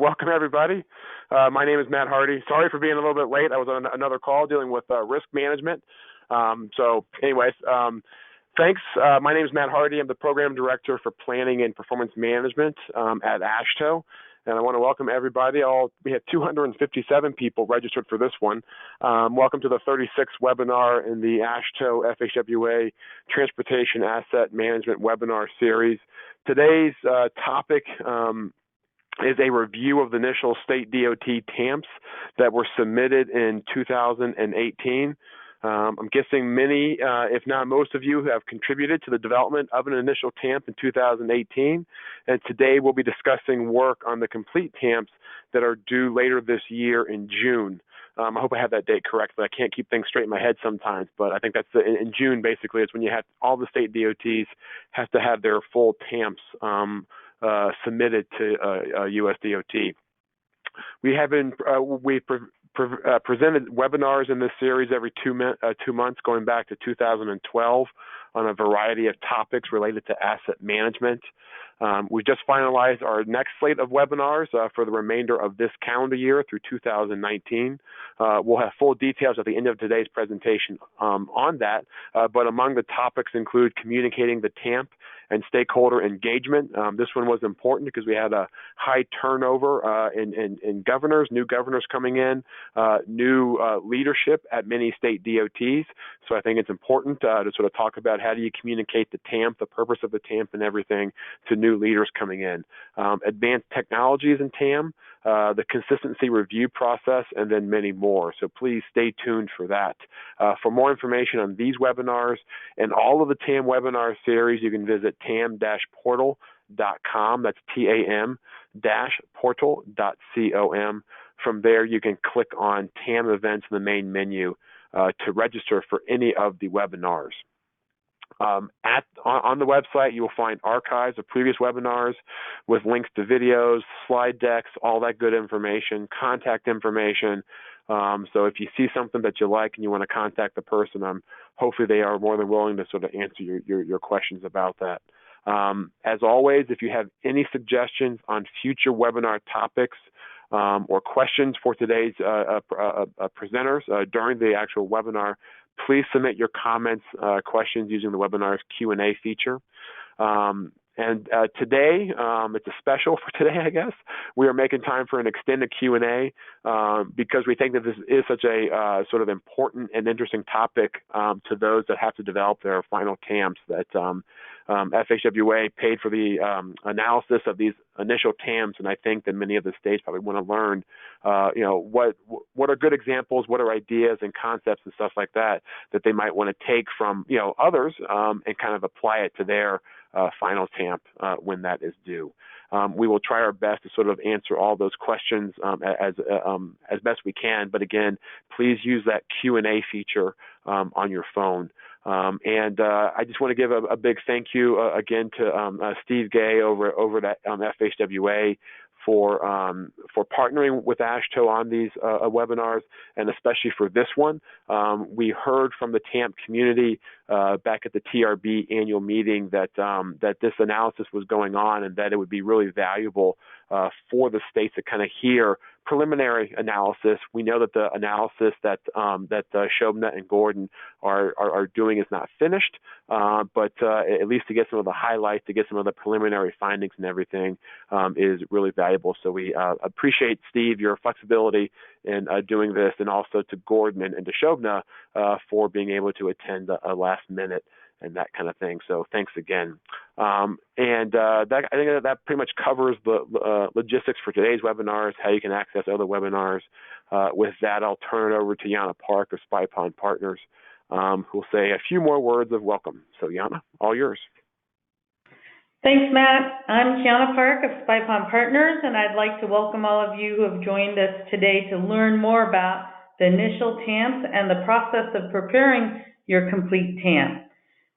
welcome everybody. My name is Matt Hardy. Sorry for being a little bit late. I was on another call dealing with risk management. Thanks. My name is Matt Hardy. I'm the Program Director for Planning and Performance Management at AASHTO. And I want to welcome everybody. We had 257 people registered for this one. Welcome to the 36th webinar in the AASHTO FHWA Transportation Asset Management Webinar Series. Today's topic is a review of the Initial State DOT TAMPs that were submitted in 2018. I'm guessing many, if not most of you, have contributed to the development of an initial TAMP in 2018. And today we'll be discussing work on the complete TAMPs that are due later this year in June. I hope I have that date correct, but I can't keep things straight in my head sometimes. But I think that's in June, basically, is when you have all the state DOTs have to have their full TAMPs submitted to US DOT. We've presented webinars in this series every 2 months going back to 2012 on a variety of topics related to asset management. We just finalized our next slate of webinars for the remainder of this calendar year through 2019. We'll have full details at the end of today's presentation on that, but among the topics include communicating the TAMP and stakeholder engagement. This one was important because we had a high turnover in governors, new governors coming in, new leadership at many state DOTs. So I think it's important to sort of talk about how do you communicate the TAMP, the purpose of the TAMP and everything to new leaders coming in. Advanced technologies in TAM, the consistency review process, and then many more. So please stay tuned for that. For more information on these webinars and all of the TAM webinar series, you can visit tam-portal.com. That's tam-portal.com. From there, you can click on TAM events in the main menu to register for any of the webinars. On the website, you will find archives of previous webinars with links to videos, slide decks, all that good information, contact information. So if you see something that you like and you want to contact the person, hopefully they are more than willing to sort of answer your questions about that. As always, if you have any suggestions on future webinar topics or questions for today's presenters during the actual webinar, please submit your comments, questions using the webinar's Q&A feature. Today, it's a special for today, I guess. We are making time for an extended Q&A because we think that this is such a sort of important and interesting topic to those that have to develop their final TAMPs. That FHWA paid for the analysis of these initial TAMPs, and I think that many of the states probably want to learn, what are good examples, what are ideas and concepts and stuff like that they might want to take from others and kind of apply it to their final TAMP when that is due. We will try our best to sort of answer all those questions as best we can. But again, please use that Q&A feature on your phone. I just want to give a big thank you again to Steve Gay over at FHWA for partnering with AASHTO on these webinars, and especially for this one. We heard from the TAMP community back at the TRB annual meeting that this analysis was going on and that it would be really valuable for the states to kind of hear preliminary analysis. We know that the analysis that Shobna and Gordon are doing is not finished, but at least to get some of the highlights, to get some of the preliminary findings and everything is really valuable. So we appreciate, Steve, your flexibility in doing this, and also to Gordon and to Shobna for being able to attend a last minute and that kind of thing. So thanks again. I think that pretty much covers the logistics for today's webinars, how you can access other webinars. With that, I'll turn it over to Yana Park of Spy Pond Partners, who will say a few more words of welcome. So Yana, all yours. Thanks, Matt. I'm Yana Park of Spy Pond Partners, and I'd like to welcome all of you who have joined us today to learn more about the initial TAMPs and the process of preparing your complete TAMP.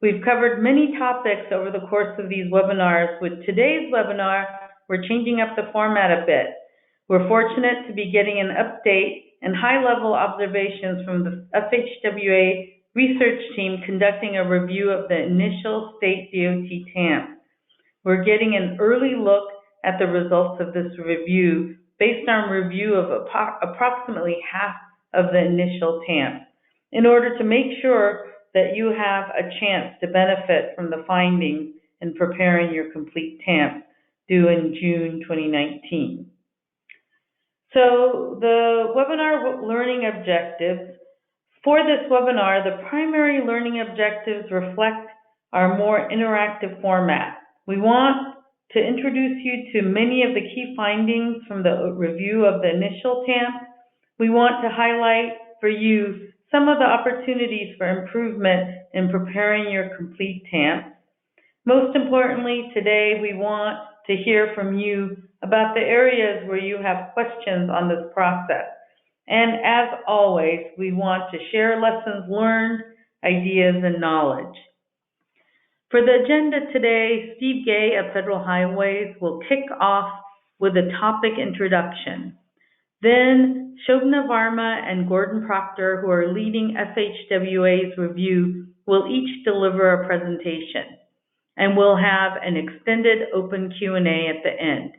We've covered many topics over the course of these webinars. With today's webinar, we're changing up the format a bit. We're fortunate to be getting an update and high-level observations from the FHWA research team conducting a review of the Initial State DOT TAMP. We're getting an early look at the results of this review based on review of approximately half of the initial TAMPs, in order to make sure that you have a chance to benefit from the findings in preparing your complete TAMP due in June 2019. So the webinar learning objectives. For this webinar, the primary learning objectives reflect our more interactive format. We want to introduce you to many of the key findings from the review of the initial TAMP. We want to highlight for you some of the opportunities for improvement in preparing your complete TAMP. Most importantly, today we want to hear from you about the areas where you have questions on this process. And as always, we want to share lessons learned, ideas, and knowledge. For the agenda today, Steve Gay of Federal Highways will kick off with a topic introduction. Then Shobna Varma and Gordon Proctor, who are leading FHWA's review, will each deliver a presentation. And we'll have an extended open Q&A at the end.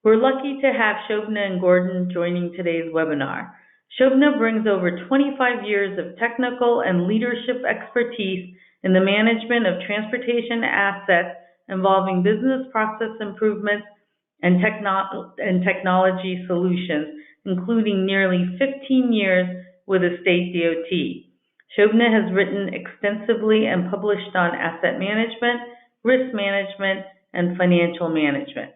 We're lucky to have Shobna and Gordon joining today's webinar. Shobna brings over 25 years of technical and leadership expertise in the management of transportation assets involving business process improvements and technology solutions, including nearly 15 years with the state DOT. Shobna has written extensively and published on asset management, risk management, and financial management.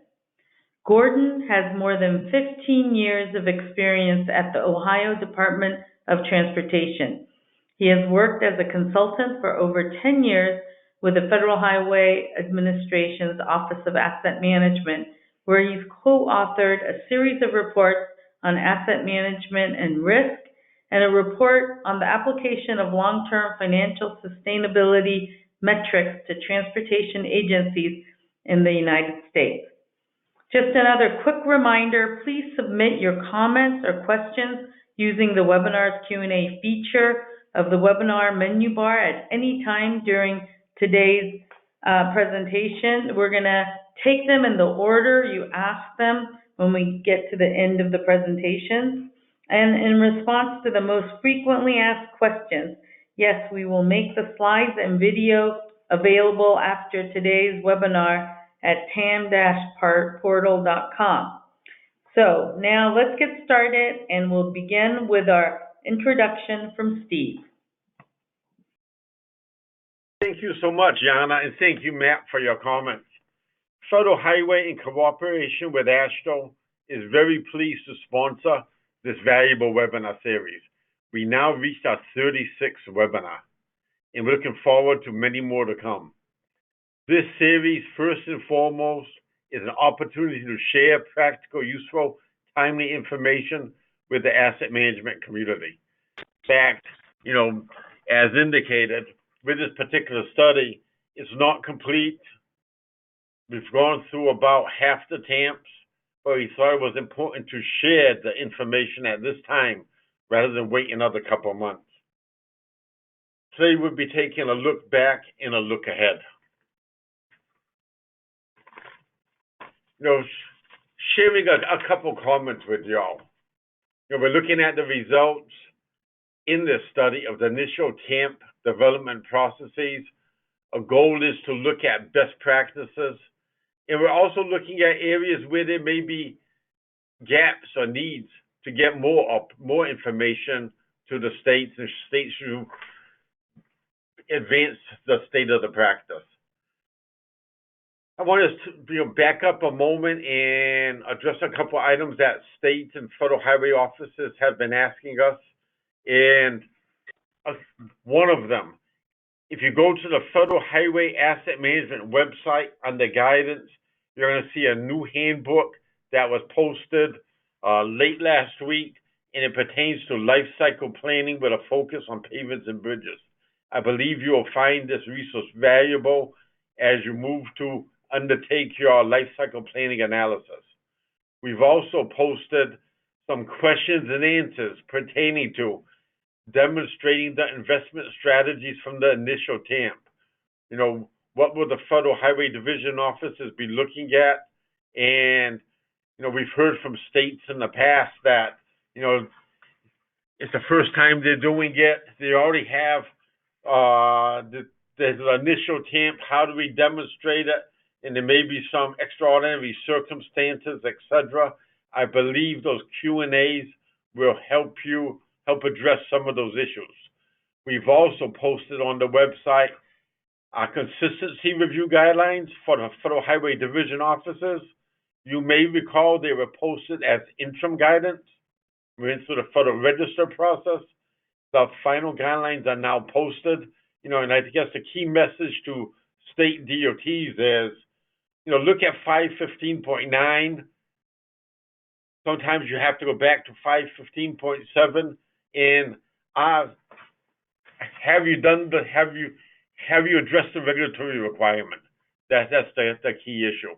Gordon has more than 15 years of experience at the Ohio Department of Transportation. He has worked as a consultant for over 10 years with the Federal Highway Administration's Office of Asset Management, where he's co-authored a series of reports on asset management and risk, and a report on the application of long-term financial sustainability metrics to transportation agencies in the United States. Just another quick reminder, please submit your comments or questions using the webinar's Q&A feature of the webinar menu bar at any time during today's presentation. We're going to take them in the order you ask them when we get to the end of the presentation. And in response to the most frequently asked questions, yes, we will make the slides and video available after today's webinar at tam-portal.com. So now let's get started, and we'll begin with our introduction from Steve. Thank you so much, Jana, and thank you, Matt, for your comments. Federal Highway, in cooperation with AASHTO, is very pleased to sponsor this valuable webinar series. We now reached our 36th webinar, and we're looking forward to many more to come. This series, first and foremost, is an opportunity to share practical, useful, timely information with the asset management community. In fact, as indicated, with this particular study, it's not complete. We've gone through about half the TAMPs, but we thought it was important to share the information at this time rather than wait another couple of months. Today we'll be taking a look back and a look ahead. Sharing a couple comments with y'all. We're looking at the results in this study of the initial TAMP development processes. A goal is to look at best practices, and we're also looking at areas where there may be gaps or needs to get more information to the states, and states to advance the state of the practice. I want us to back up a moment and address a couple items that states and federal highway offices have been asking us. And one of them, if you go to the Federal Highway Asset Management website under guidance, you're going to see a new handbook that was posted late last week, and it pertains to life cycle planning with a focus on pavements and bridges. I believe you will find this resource valuable as you move to undertake your life cycle planning analysis. We've also posted some questions and answers pertaining to demonstrating the investment strategies from the initial TAMP. What will the Federal Highway Division offices be looking at? And, we've heard from states in the past that, it's the first time they're doing it. They already have the initial TAMP. How do we demonstrate it? And there may be some extraordinary circumstances, etc. I believe those Q&As will help address some of those issues. We've also posted on the website our consistency review guidelines for the Federal Highway Division officers. You may recall they were posted as interim guidance. We're into the Federal Register process. The final guidelines are now posted. And I guess the key message to state DOTs is, look at 515.9. Sometimes you have to go back to 515.7 and have you addressed the regulatory requirement? That's the key issue.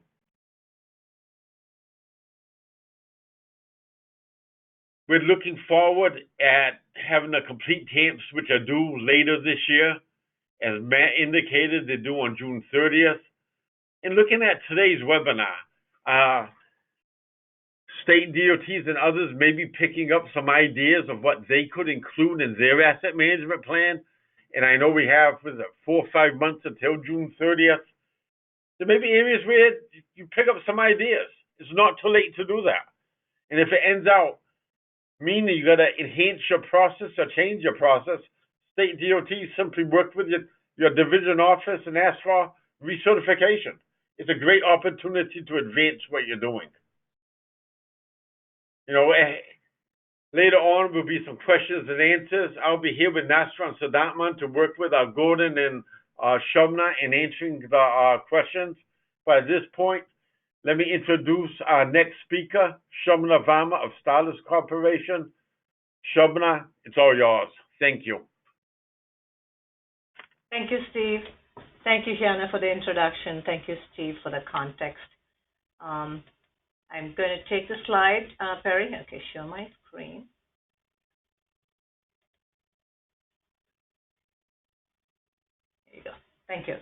We're looking forward at having the complete TAMPs, which are due later this year. As Matt indicated, they're due on June 30th. And looking at today's webinar, state DOTs and others may be picking up some ideas of what they could include in their asset management plan. And I know we have 4 or 5 months until June 30th. There may be areas where you pick up some ideas. It's not too late to do that. And if it ends out meaning you got to enhance your process or change your process, state DOT simply work with your division office and ask for recertification. It's a great opportunity to advance what you're doing. Later on will be some questions and answers. I'll be here with Nasra and Sadatman to work with Gordon and Shobna in answering the questions. But at this point, let me introduce our next speaker, Shobna Varma of Stylus Corporation. Shobna, it's all yours. Thank you. Thank you, Steve. Thank you, Gianna, for the introduction. Thank you, Steve, for the context. I'm going to take the slide, Perry. Okay, show my screen. There you go. Thank you.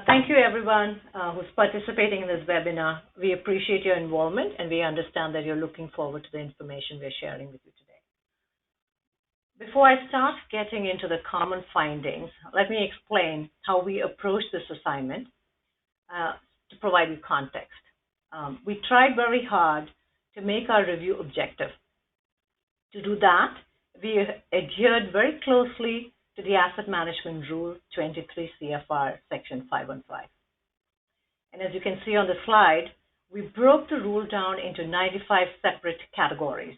Thank you, everyone who's participating in this webinar. We appreciate your involvement, and we understand that you're looking forward to the information we're sharing with you today. Before I start getting into the common findings, let me explain how we approach this assignment to provide you context. We tried very hard to make our review objective. To do that, we adhered very closely to the Asset Management Rule 23 CFR Section 515. And as you can see on the slide, we broke the rule down into 95 separate categories.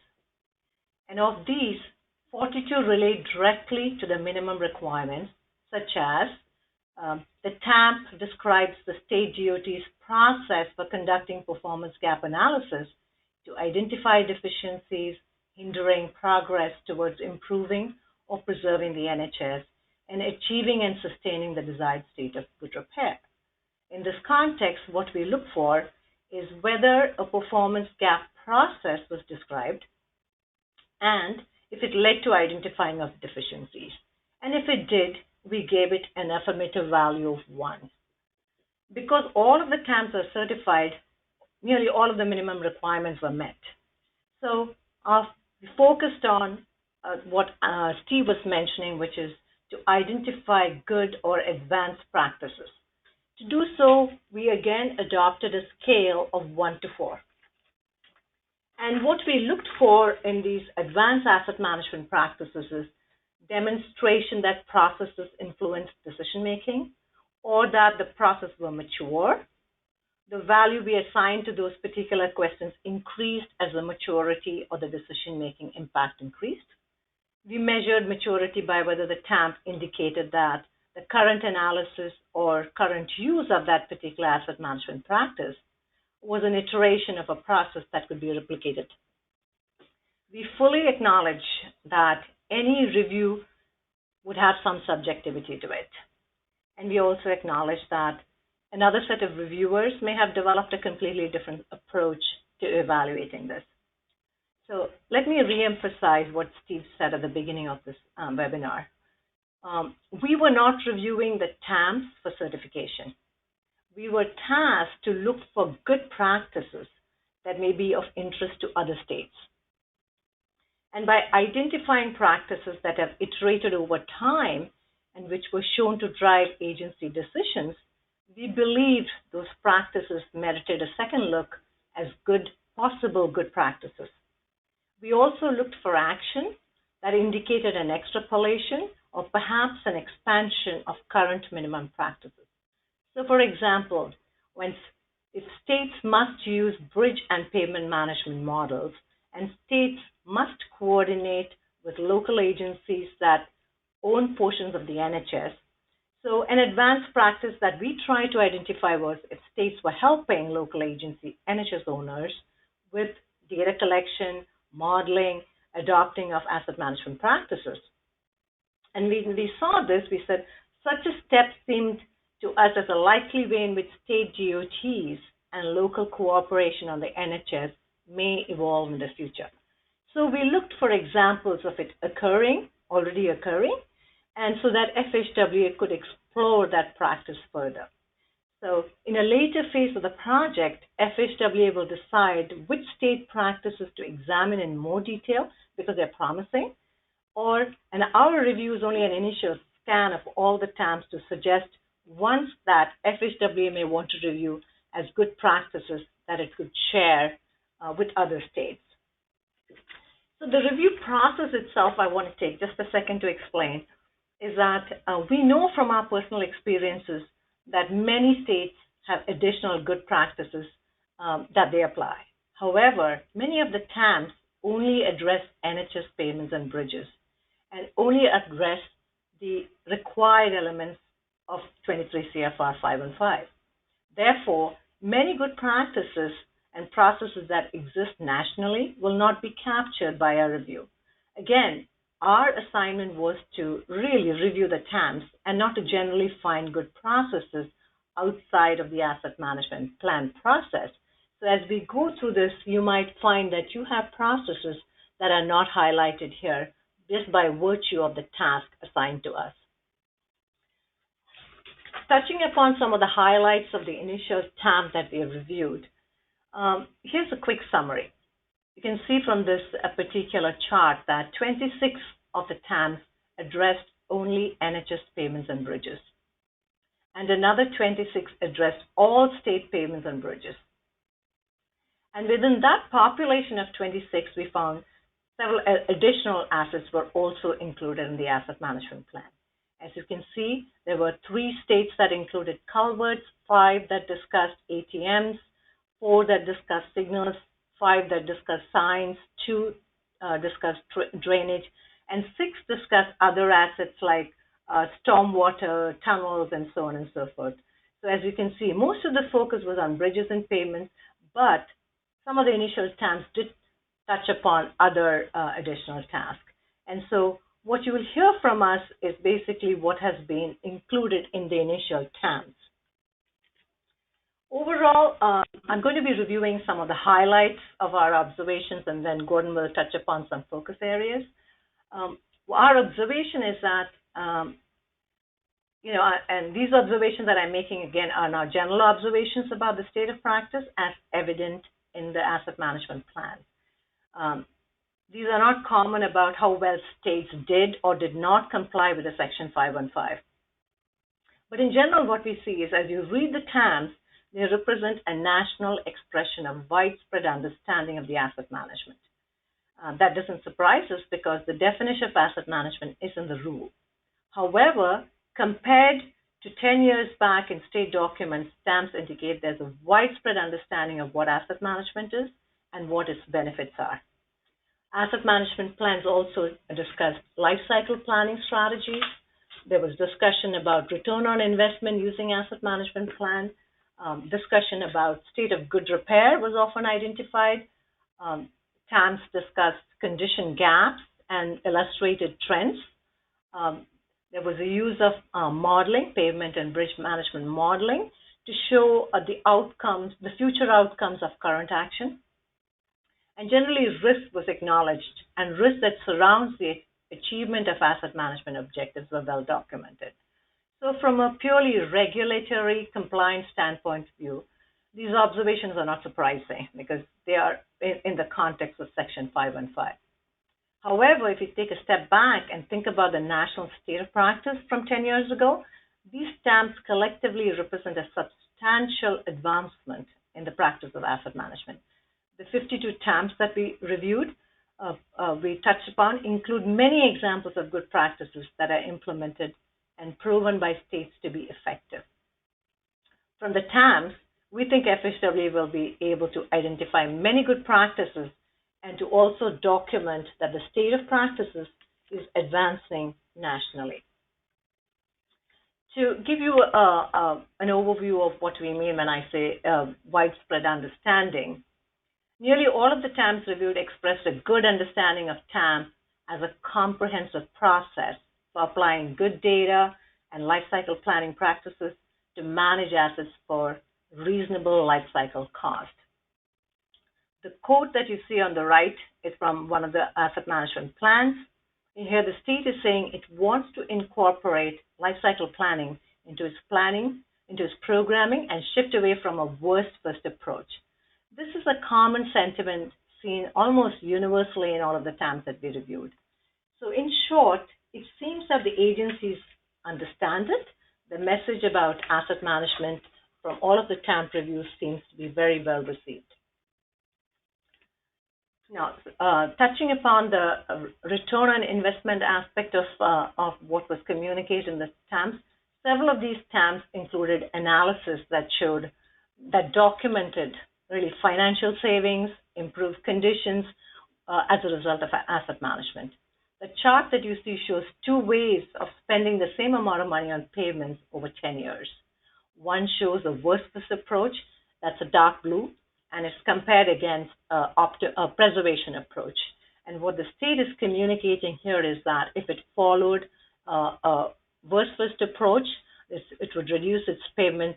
And of these, 42 relate directly to the minimum requirements, such as the TAMP describes the state DOT's process for conducting performance gap analysis to identify deficiencies hindering progress towards improving or preserving the NHS and achieving and sustaining the desired state of good repair. In this context, what we look for is whether a performance gap process was described and if it led to identifying of deficiencies. And if it did, we gave it an affirmative value of 1. Because all of the TAMs are certified, nearly all of the minimum requirements were met. So we focused on what Steve was mentioning, which is to identify good or advanced practices. To do so, we again adopted a scale of 1 to 4. And what we looked for in these advanced asset management practices is demonstration that processes influenced decision-making or that the process were mature. The value we assigned to those particular questions increased as the maturity or the decision-making impact increased. We measured maturity by whether the TAMP indicated that the current analysis or current use of that particular asset management practice was an iteration of a process that could be replicated. We fully acknowledge that any review would have some subjectivity to it. And we also acknowledge that another set of reviewers may have developed a completely different approach to evaluating this. So let me reemphasize what Steve said at the beginning of this webinar. We were not reviewing the TAMs for certification. We were tasked to look for good practices that may be of interest to other states. And by identifying practices that have iterated over time and which were shown to drive agency decisions, we believed those practices merited a second look as possible good practices. We also looked for action that indicated an extrapolation or perhaps an expansion of current minimum practices. So, for example, if states must use bridge and pavement management models, and states must coordinate with local agencies that own portions of the NHS. So an advanced practice that we tried to identify was if states were helping local agency NHS owners with data collection, modeling, adopting of asset management practices. And when we saw this, we said such a step seemed to us as a likely way in which state DOTs and local cooperation on the NHS may evolve in the future. So we looked for examples of it already occurring, and so that FHWA could explore that practice further. So in a later phase of the project, FHWA will decide which state practices to examine in more detail because they're promising, and our review is only an initial scan of all the TAMPs to suggest ones that FHWA may want to review as good practices that it could share with other states. So the review process itself, I want to take just a second to explain, is that we know from our personal experiences that many states have additional good practices that they apply. However, many of the TAMs only address NHS payments and bridges and only address the required elements of 23 CFR 515. Therefore, many good practices and processes that exist nationally will not be captured by our review. Again, our assignment was to really review the TAMs and not to generally find good processes outside of the asset management plan process. So as we go through this, you might find that you have processes that are not highlighted here just by virtue of the task assigned to us. Touching upon some of the highlights of the initial TAMP that we have reviewed, here's a quick summary. You can see from this particular chart that 26 of the TAMs addressed only NHS payments and bridges, and another 26 addressed all state payments and bridges. And within that population of 26, we found several additional assets were also included in the asset management plan. As you can see, there were 3 states that included culverts, 5 that discussed ATMs, 4 that discussed signals, 5 that discussed signs, 2 discussed drainage, and 6 discussed other assets like stormwater, tunnels, and so on and so forth. So as you can see, most of the focus was on bridges and payments, but some of the initial TAMs did touch upon other additional tasks. And so what you will hear from us is basically what has been included in the initial TAMs. Overall, I'm going to be reviewing some of the highlights of our observations, and then Gordon will touch upon some focus areas. Our observation is that, and these observations that I'm making, again, are now general observations about the state of practice as evident in the asset management plan. These are not common about how well states did or did not comply with the Section 515. But in general, what we see is as you read the TAMs, they represent a national expression of widespread understanding of the asset management. That doesn't surprise us because the definition of asset management is in the rule. However, compared to 10 years back in state documents, TAMs indicate there's a widespread understanding of what asset management is and what its benefits are. Asset management plans also discussed life cycle planning strategies. There was discussion about return on investment using asset management plan. Discussion about state of good repair was often identified. TAMs discussed condition gaps and illustrated trends. There was a use of modeling, pavement and bridge management modeling, to show the future outcomes of current action. And generally, risk was acknowledged, and risk that surrounds the achievement of asset management objectives were well documented. So from a purely regulatory compliance standpoint of view, These observations are not surprising because they are in the context of Section 515. However, if you take a step back and think about the national state of practice from 10 years ago, these TAMPs collectively represent a substantial advancement in the practice of asset management. The 52 TAMPs that we reviewed, we touched upon, include many examples of good practices that are implemented and proven by states to be effective. From the TAMPs, we think FHWA will be able to identify many good practices and to also document that the state of practices is advancing nationally. To give you an overview of what we mean when I say widespread understanding, nearly all of the TAMs reviewed expressed a good understanding of TAM as a comprehensive process for applying good data and lifecycle planning practices to manage assets for reasonable lifecycle cost. The quote that you see on the right is from one of the asset management plans. And here the state is saying it wants to incorporate lifecycle planning into its programming, and shift away from a worst-first approach. This is a common sentiment seen almost universally in all of the TAMs that we reviewed. So in short, it seems that the agencies understand it. The message about asset management from all of the TAMP reviews seems to be very well received. Now, touching upon the return on investment aspect of what was communicated in the TAMs, several of these TAMs included analysis that documented really financial savings, improved conditions as a result of asset management. The chart that you see shows two ways of spending the same amount of money on pavements over 10 years. One shows a worst-first approach, that's a dark blue, and it's compared against a preservation approach. And what the state is communicating here is that if it followed a worst-first approach, it would reduce its pavement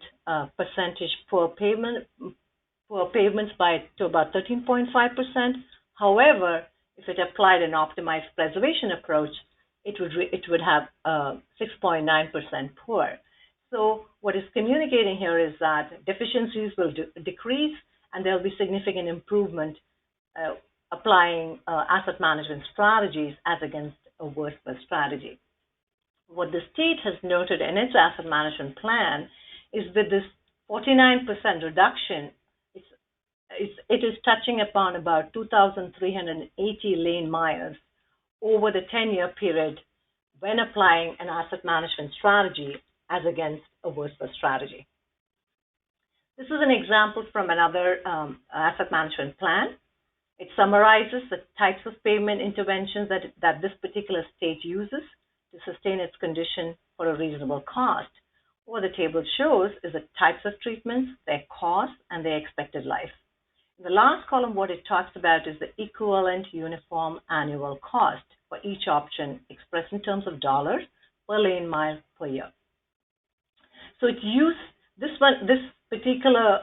percentage per pavements to about 13.5%. However, if it applied an optimized preservation approach, it would have 6.9% poor. So what is communicating here is that deficiencies will decrease, and there will be significant improvement applying asset management strategies as against a worst-first strategy. What the state has noted in its asset management plan is that this 49% reduction, it is touching upon about 2,380 lane miles over the 10-year period when applying an asset management strategy as against a worst-first strategy. This is an example from another asset management plan. It summarizes the types of pavement interventions that this particular state uses to sustain its condition for a reasonable cost. What the table shows is the types of treatments, their cost, and their expected life. In the last column, what it talks about is the equivalent uniform annual cost for each option expressed in terms of dollars per lane mile per year. So this particular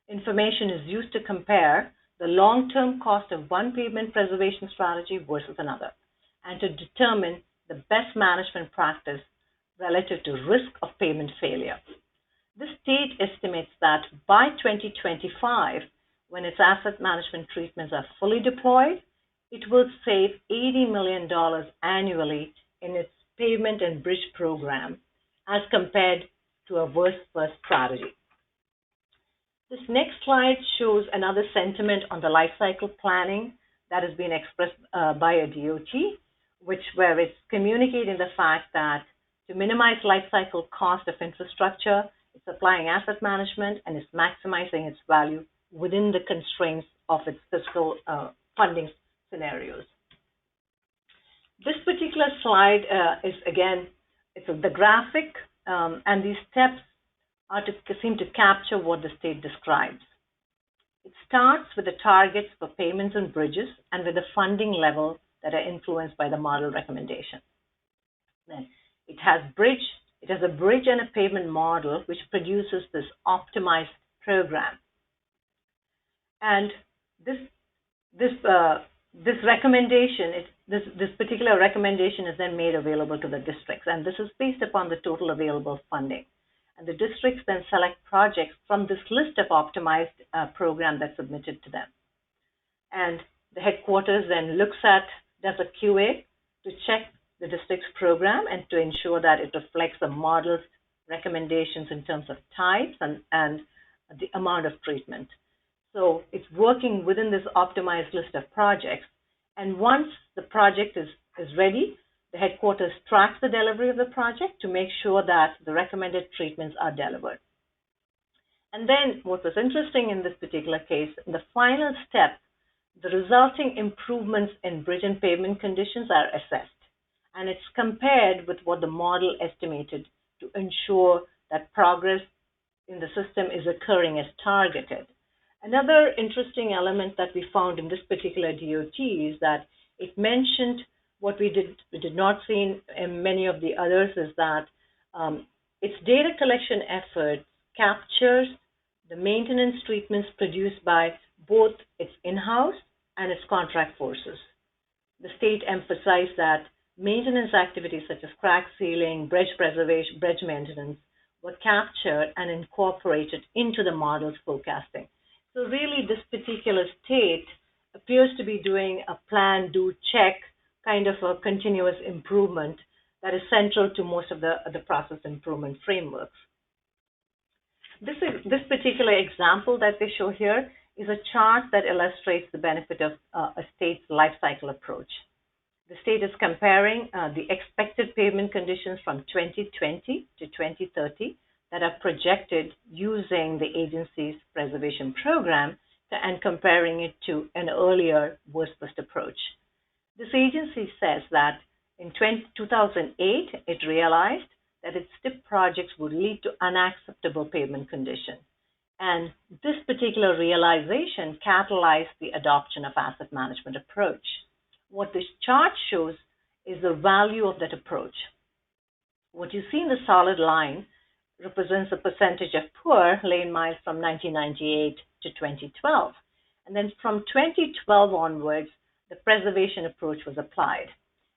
information is used to compare the long-term cost of one pavement preservation strategy versus another, and to determine the best management practice relative to risk of pavement failure. The state estimates that by 2025, when its asset management treatments are fully deployed, it will save $80 million annually in its pavement and bridge program as compared to a worst-first strategy. This next slide shows another sentiment on the life cycle planning that has been expressed by a DOT, where it's communicating the fact that to minimize life cycle cost of infrastructure, it's applying asset management and it's maximizing its value within the constraints of its fiscal funding scenarios. This particular slide is, again, it's the graphic, and these steps seem to capture what the state describes. It starts with the targets for payments and bridges and with the funding level that are influenced by the model recommendation. Then it has a bridge and a pavement model which produces this optimized program. And this particular recommendation is then made available to the districts, and this is based upon the total available funding. And the districts then select projects from this list of optimized program that's submitted to them. And the headquarters then does a QA to check the district's program and to ensure that it reflects the model's recommendations in terms of types and the amount of treatment. So it's working within this optimized list of projects. And once the project is ready, the headquarters tracks the delivery of the project to make sure that the recommended treatments are delivered. And then what was interesting in this particular case, in the final step, the resulting improvements in bridge and pavement conditions are assessed. And it's compared with what the model estimated to ensure that progress in the system is occurring as targeted. Another interesting element that we found in this particular DOT is that it mentioned what we did not see in many of the others is that its data collection effort captures the maintenance treatments produced by both its in-house and its contract forces. The state emphasized that maintenance activities such as crack sealing, bridge preservation, bridge maintenance were captured and incorporated into the model's forecasting. So really this particular state appears to be doing a plan, do, check kind of a continuous improvement that is central to most of the process improvement frameworks. This particular example that they show here is a chart that illustrates the benefit of a state's life cycle approach. The state is comparing the expected pavement conditions from 2020 to 2030 that are projected using the agency's preservation program and comparing it to an earlier worst-first approach. This agency says that in 2008, it realized that its STIP projects would lead to unacceptable pavement conditions. And this particular realization catalyzed the adoption of asset management approach. What this chart shows is the value of that approach. What you see in the solid line represents the percentage of poor lane miles from 1998 to 2012. And then from 2012 onwards, the preservation approach was applied.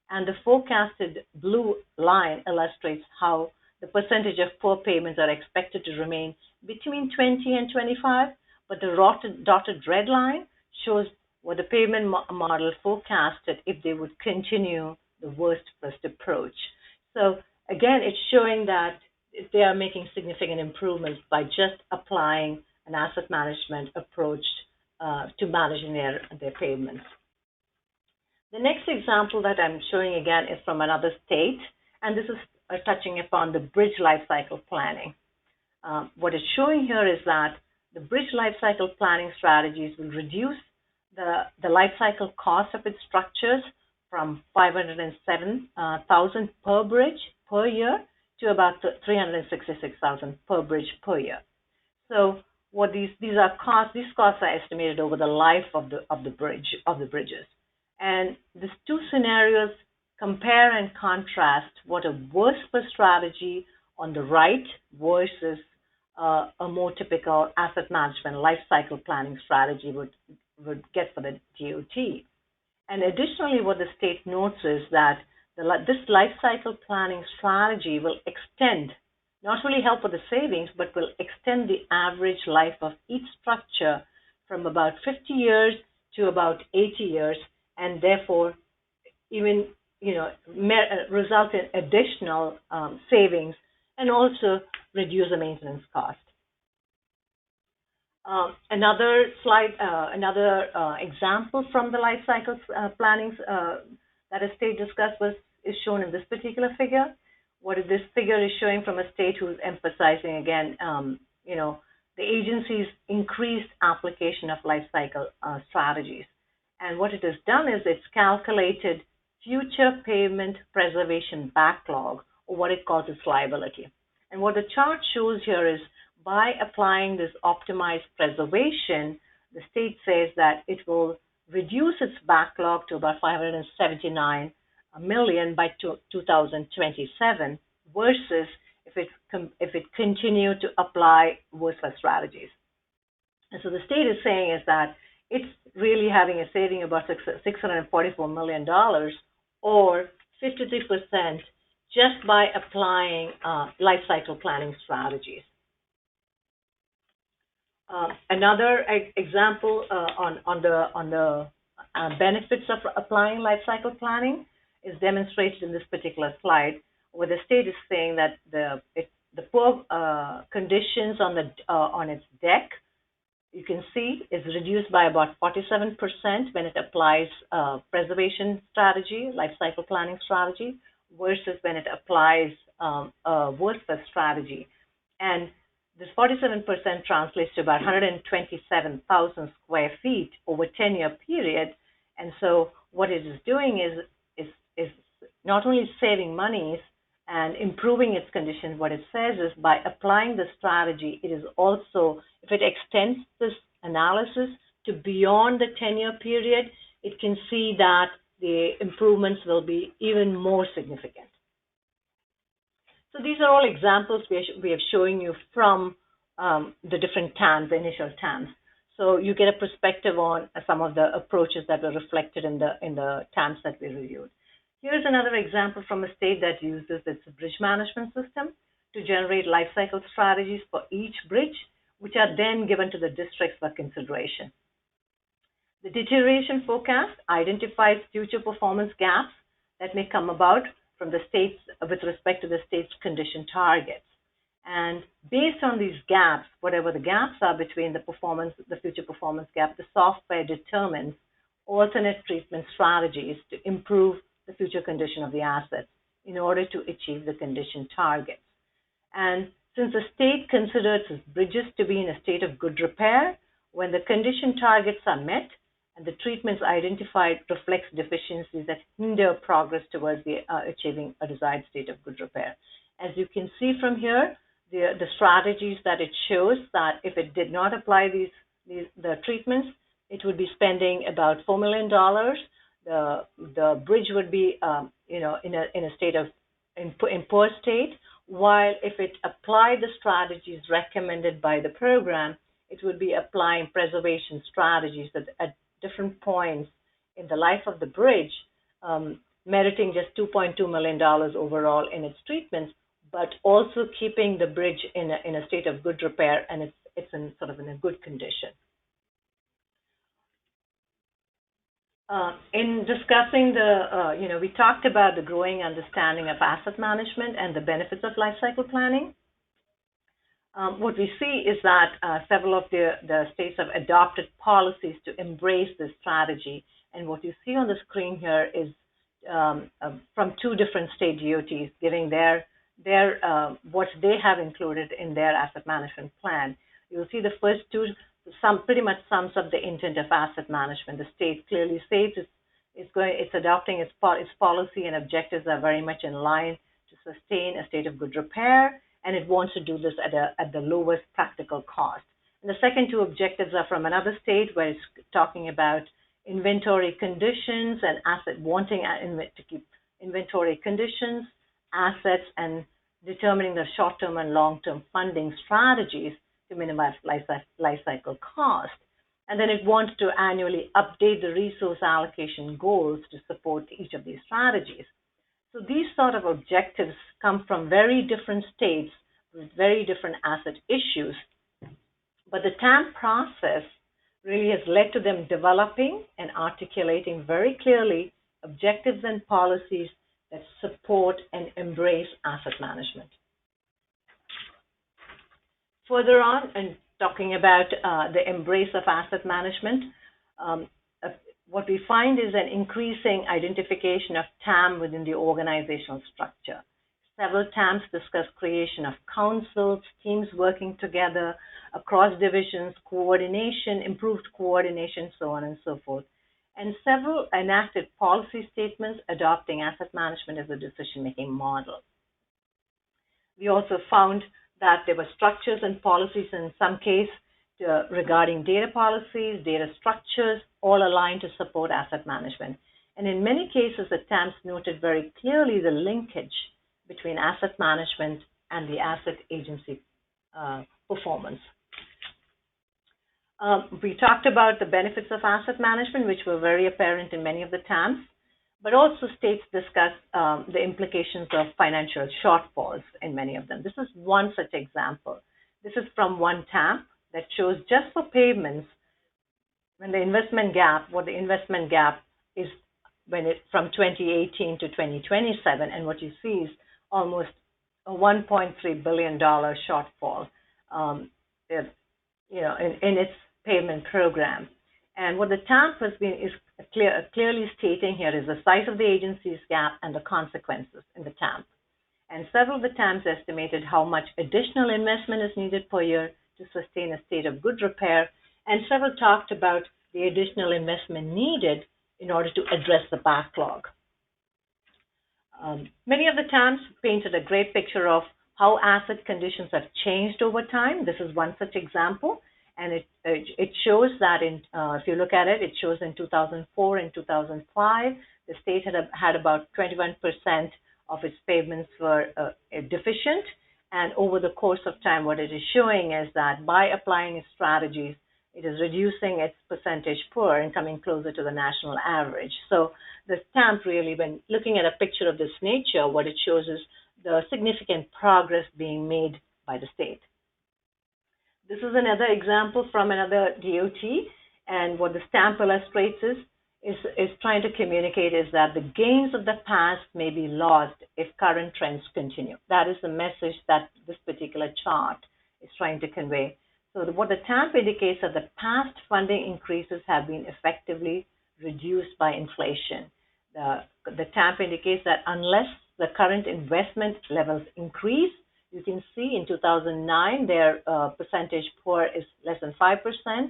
And the forecasted blue line illustrates how the percentage of poor payments are expected to remain between 20 and 25, but the dotted red line shows what the payment model forecasted if they would continue the worst-first approach. So again, it's showing that they are making significant improvements by just applying an asset management approach to managing their payments. The next example that I'm showing again is from another state, and this is touching upon the bridge lifecycle planning. What it's showing here is that the bridge lifecycle planning strategies will reduce the lifecycle cost of its structures from $507,000 per bridge per year to about $366,000 per bridge per year. So what these costs are estimated over the life of the bridges. And these two scenarios compare and contrast what a worst-first strategy on the right versus a more typical asset management life cycle planning strategy would get for the DOT. And additionally, what the state notes is that this life cycle planning strategy will extend, not only help with the savings, but will extend the average life of each structure from about 50 years to about 80 years, and therefore even result in additional savings and also reduce the maintenance cost. Another example from the life cycle planning that a state discussed is shown in this particular figure. What this figure is showing from a state who's emphasizing again, the agency's increased application of life cycle strategies. And what it has done is it's calculated future pavement preservation backlog, or what it calls its liability. And what the chart shows here is by applying this optimized preservation, the state says that it will reduce its backlog to about $579 million by 2027 versus if it continued to apply worst-first strategies. And so the state is saying is that it's really having a saving of about $644 million or 53% just by applying life cycle planning strategies. Another example on the benefits of applying life cycle planning is demonstrated in this particular slide, where the state is saying that the poor conditions on its deck, you can see, is reduced by about 47% when it applies preservation strategy, life cycle planning strategy, versus when it applies a worst-first strategy. And this 47% translates to about 127,000 square feet over a 10-year period. And so what it is doing is not only saving monies and improving its condition. What it says is by applying the strategy, it is also, if it extends this analysis to beyond the 10-year period, it can see that the improvements will be even more significant. So these are all examples we are showing you from the different TAMs, the initial TAMs. So you get a perspective on some of the approaches that were reflected in the TAMs that we reviewed. Here's another example from a state that uses its bridge management system to generate life cycle strategies for each bridge, which are then given to the districts for consideration. The deterioration forecast identifies future performance gaps that may come about from the states with respect to the state's condition targets. And based on these gaps, whatever the gaps are between the future performance gap, the software determines alternate treatment strategies to improve the future condition of the assets in order to achieve the condition targets. And since the state considers its bridges to be in a state of good repair, when the condition targets are met and the treatments identified reflects deficiencies that hinder progress towards achieving a desired state of good repair. As you can see from here, the strategies that it shows, that if it did not apply the treatments, it would be spending about $4 million. The bridge would be, in a state of in poor state, while if it applied the strategies recommended by the program, it would be applying preservation strategies that at different points in the life of the bridge, meriting just $2.2 million overall in its treatments, but also keeping the bridge in a state of good repair, and it's in a good condition. In discussing we talked about the growing understanding of asset management and the benefits of life cycle planning. What we see is that several of the states have adopted policies to embrace this strategy. And what you see on the screen here is from two different state DOTs giving their what they have included in their asset management plan. You'll see the first two pretty much sums up the intent of asset management. The state clearly states it's adopting its policy and objectives are very much in line to sustain a state of good repair, and it wants to do this at the lowest practical cost. And the second two objectives are from another state where it's talking about inventory conditions and wanting to keep inventory conditions, assets, and determining the short-term and long-term funding strategies to minimize life cycle cost. And then it wants to annually update the resource allocation goals to support each of these strategies. So these sort of objectives come from very different states with very different asset issues. But the TAMP process really has led to them developing and articulating very clearly objectives and policies that support and embrace asset management. Further on, and talking about the embrace of asset management, what we find is an increasing identification of TAM within the organizational structure. Several TAMs discuss creation of councils, teams working together across divisions, coordination, improved coordination, so on and so forth. And several enacted policy statements adopting asset management as a decision-making model. We also found that there were structures and policies in some case regarding data policies, data structures, all aligned to support asset management. And in many cases, the TAMs noted very clearly the linkage between asset management and the asset agency performance. We talked about the benefits of asset management, which were very apparent in many of the TAMs. but also states discuss the implications of financial shortfalls in many of them. This is one such example. This is from one TAMP that shows just for payments, when the investment gap, what the investment gap is when it from 2018 to 2027, and what you see is almost a $1.3 billion shortfall, in its payment program. And what the TAMP has been is clearly stating here is the size of the agency's gap and the consequences in the TAMP. And several of the TAMPs estimated how much additional investment is needed per year to sustain a state of good repair, and several talked about the additional investment needed in order to address the backlog. Many of the TAMPs painted a great picture of how asset conditions have changed over time. This is one such example, and it shows that if you look at it, it shows in 2004 and 2005, the state had about 21% of its payments were deficient, and over the course of time, what it is showing is that by applying its strategies, it is reducing its percentage poor and coming closer to the national average. So the TAMP really, when looking at a picture of this nature, what it shows is the significant progress being made by the state. This is another example from another DOT, and what the TAMP illustrates is trying to communicate is that the gains of the past may be lost if current trends continue. That is the message that this particular chart is trying to convey. So what the TAMP indicates that the past funding increases have been effectively reduced by inflation. The TAMP indicates that unless the current investment levels increase, you can see in 2009 their percentage poor is less than 5%,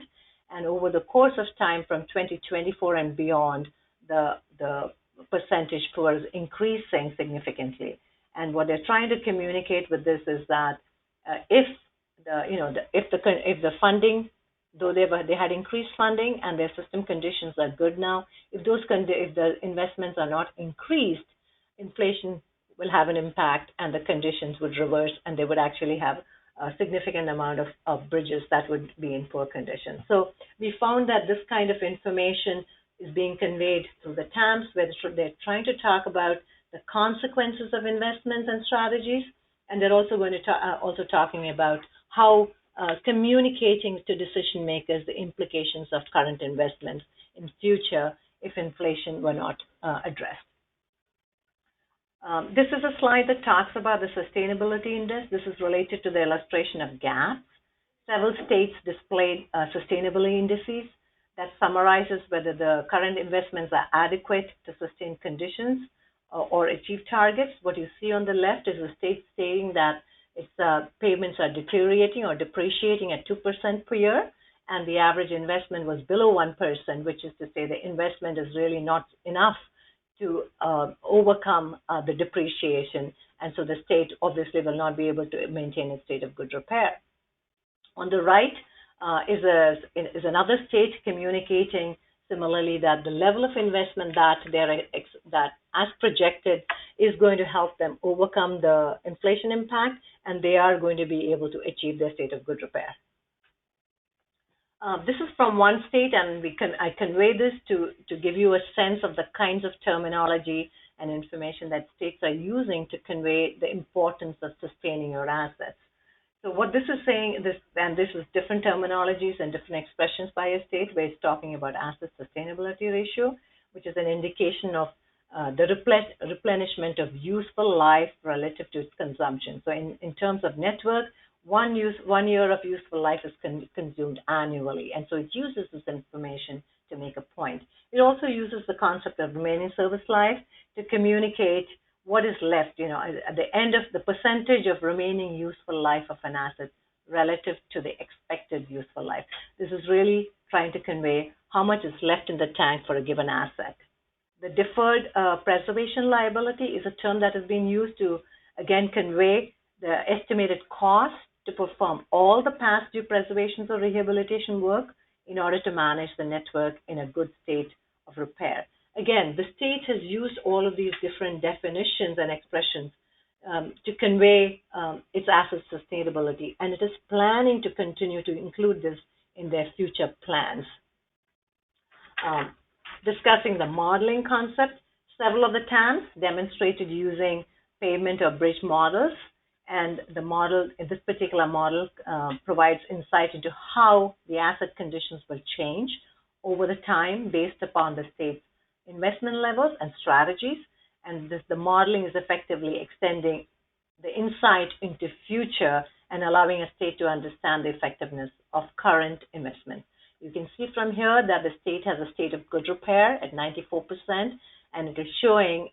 and over the course of time from 2024 and beyond, the percentage poor is increasing significantly. And what they're trying to communicate with this is that if the funding, though they had increased funding and their system conditions are good now, if the investments are not increased, inflation will have an impact and the conditions would reverse, and they would actually have a significant amount of bridges that would be in poor condition. So we found that this kind of information is being conveyed through the TAMPs, where they're trying to talk about the consequences of investments and strategies, and they're also going to talking about how communicating to decision makers the implications of current investments in future if inflation were not addressed. This is a slide that talks about the sustainability index. This is related to the illustration of gaps. Several states displayed sustainability indices that summarizes whether the current investments are adequate to sustain conditions or achieve targets. What you see on the left is a state stating that its payments are deteriorating or depreciating at 2% per year, and the average investment was below 1%, which is to say the investment is really not enough to overcome the depreciation, and so the state obviously will not be able to maintain a state of good repair. On the right is another state communicating similarly that the level of investment that as projected is going to help them overcome the inflation impact, and they are going to be able to achieve their state of good repair. This is from one state, and I convey this to give you a sense of the kinds of terminology and information that states are using to convey the importance of sustaining your assets. So what this is saying, this is different terminologies and different expressions by a state, where it's talking about asset sustainability ratio, which is an indication of the replenishment of useful life relative to its consumption. So in terms of network, 1 year of useful life is consumed annually, and so it uses this information to make a point. It also uses the concept of remaining service life to communicate what is left, at the end of the percentage of remaining useful life of an asset relative to the expected useful life. This is really trying to convey how much is left in the tank for a given asset. The deferred preservation liability is a term that has been used to, again, convey the estimated cost to perform all the past due preservations or rehabilitation work in order to manage the network in a good state of repair. Again, the state has used all of these different definitions and expressions to convey its asset sustainability, and it is planning to continue to include this in their future plans. Discussing the modeling concept, Several of the TAMs demonstrated using pavement or bridge models, and the model, this particular model, provides insight into how the asset conditions will change over the time based upon the state's investment levels and strategies. And the modeling is effectively extending the insight into future and allowing a state to understand the effectiveness of current investments. You can see from here that the state has a state of good repair at 94%, and it is showing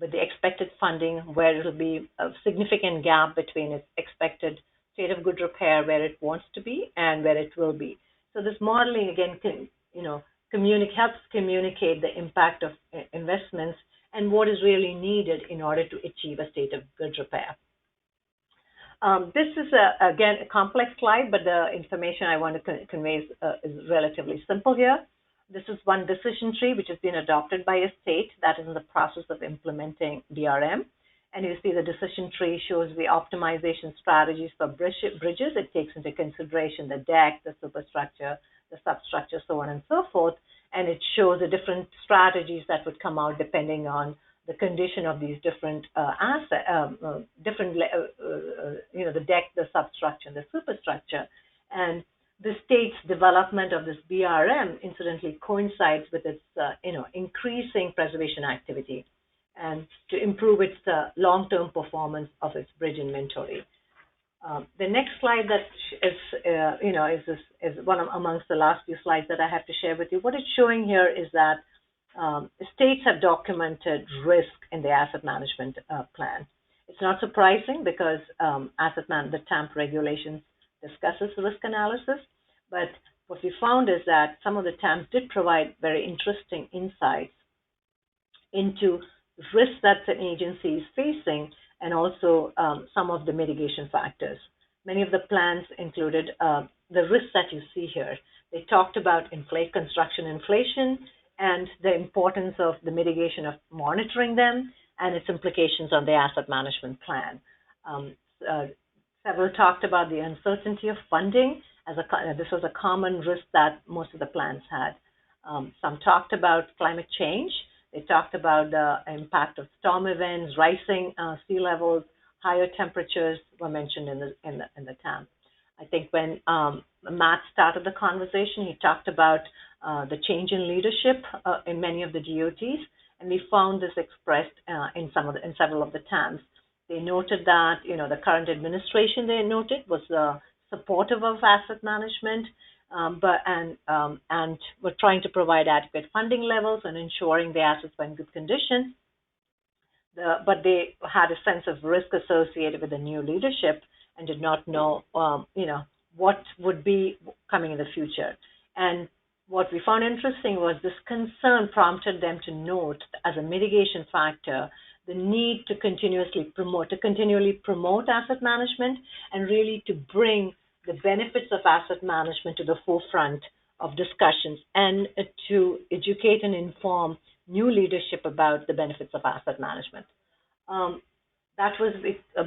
with the expected funding where it will be a significant gap between its expected state of good repair where it wants to be and where it will be. So this modeling again can, helps communicate the impact of investments and what is really needed in order to achieve a state of good repair. This is, again, a complex slide, but the information I want to convey is relatively simple here. This is one decision tree which has been adopted by a state that is in the process of implementing DRM. And you see the decision tree shows the optimization strategies for bridges. It takes into consideration the deck, the superstructure, the substructure, so on and so forth. And it shows the different strategies that would come out depending on the condition of these different assets, the deck, the substructure, and the superstructure. And the state's development of this DRM, incidentally, coincides with its, increasing preservation activity and to improve its long-term performance of its bridge inventory. The next slide that is one amongst the last few slides that I have to share with you. What it's showing here is that states have documented risk in the asset management plan. It's not surprising because the TAMP regulations discusses risk analysis, but what we found is that some of the TAMPs did provide very interesting insights into risks that an agency is facing and also some of the mitigation factors. Many of the plans included the risks that you see here. They talked about construction inflation and the importance of the mitigation of monitoring them and its implications on the asset management plan. Several talked about the uncertainty of funding. This was a common risk that most of the plans had. Some talked about climate change. They talked about the impact of storm events, rising sea levels, higher temperatures were mentioned in the TAM. I think when Matt started the conversation, he talked about the change in leadership in many of the DOTs, and we found this expressed in several of the TAMs. They noted that the current administration, they noted, was supportive of asset management, and were trying to provide adequate funding levels and ensuring the assets were in good condition. But they had a sense of risk associated with the new leadership and did not know, what would be coming in the future. And what we found interesting was this concern prompted them to note as a mitigation factor the need to continually promote asset management and really to bring the benefits of asset management to the forefront of discussions and to educate and inform new leadership about the benefits of asset management. That was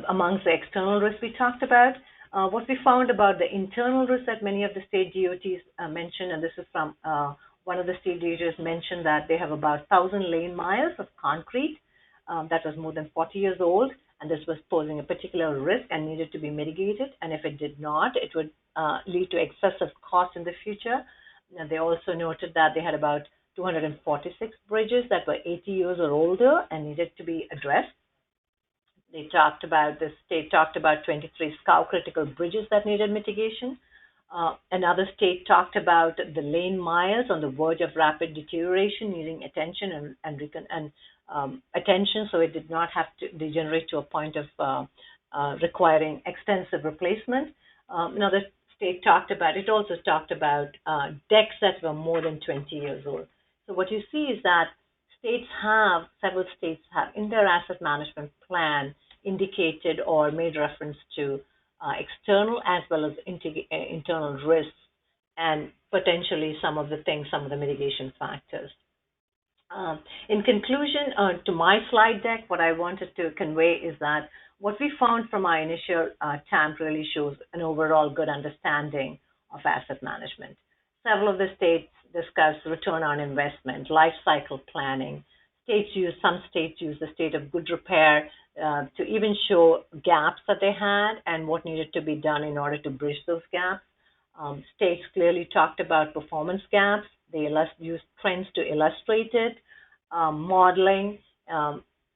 amongst the external risks we talked about. What we found about the internal risks that many of the state DOTs mentioned, and this is from one of the state DOTs mentioned that they have about 1,000 lane miles of concrete that was more than 40 years old, and this was posing a particular risk and needed to be mitigated. And if it did not, it would lead to excessive cost in the future. Now, they also noted that they had about 246 bridges that were 80 years or older and needed to be addressed. The state talked about 23 SCOW critical bridges that needed mitigation. Another state talked about the lane miles on the verge of rapid deterioration needing attention and attention, so it did not have to degenerate to a point of requiring extensive replacement. Another state also talked about decks that were more than 20 years old. So what you see is that several states have in their asset management plan indicated or made reference to external as well as internal risks and potentially some of the mitigation factors. In conclusion, to my slide deck, what I wanted to convey is that what we found from our initial TAMP really shows an overall good understanding of asset management. Several of the states discussed return on investment, life cycle planning, some states use the state of good repair to even show gaps that they had and what needed to be done in order to bridge those gaps. States clearly talked about performance gaps. They used trends to illustrate it. Modeling,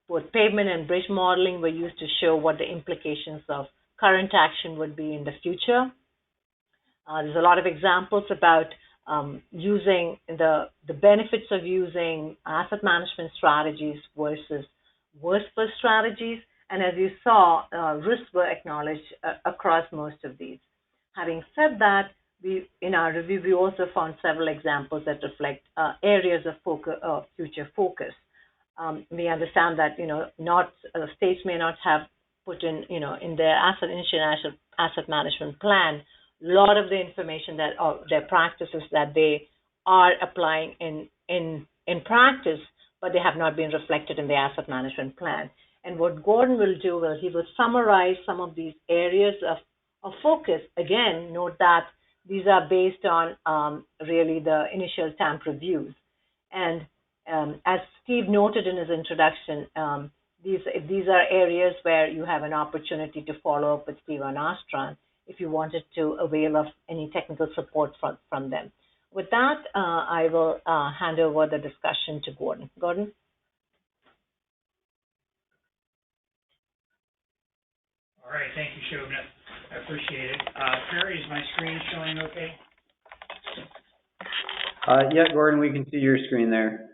both pavement and bridge modeling were used to show what the implications of current action would be in the future. There's a lot of examples about using the benefits of using asset management strategies versus worse-first strategies. And as you saw, risks were acknowledged across most of these. Having said that, in our review, we also found several examples that reflect areas of future focus. We understand that states may not have put in their initial asset management plan a lot of the information their practices that they are applying in practice, but they have not been reflected in the asset management plan. And what Gordon will do he will summarize some of these areas of focus. Again, note that these are based on really the initial TAMP reviews. And as Steve noted in his introduction, these are areas where you have an opportunity to follow up with Steve and Astron if you wanted to avail of any technical support from them. With that, I will hand over the discussion to Gordon. Gordon? All right, thank you, Shobna. I appreciate it. Perry, is my screen showing okay? Yeah, Gordon, we can see your screen there.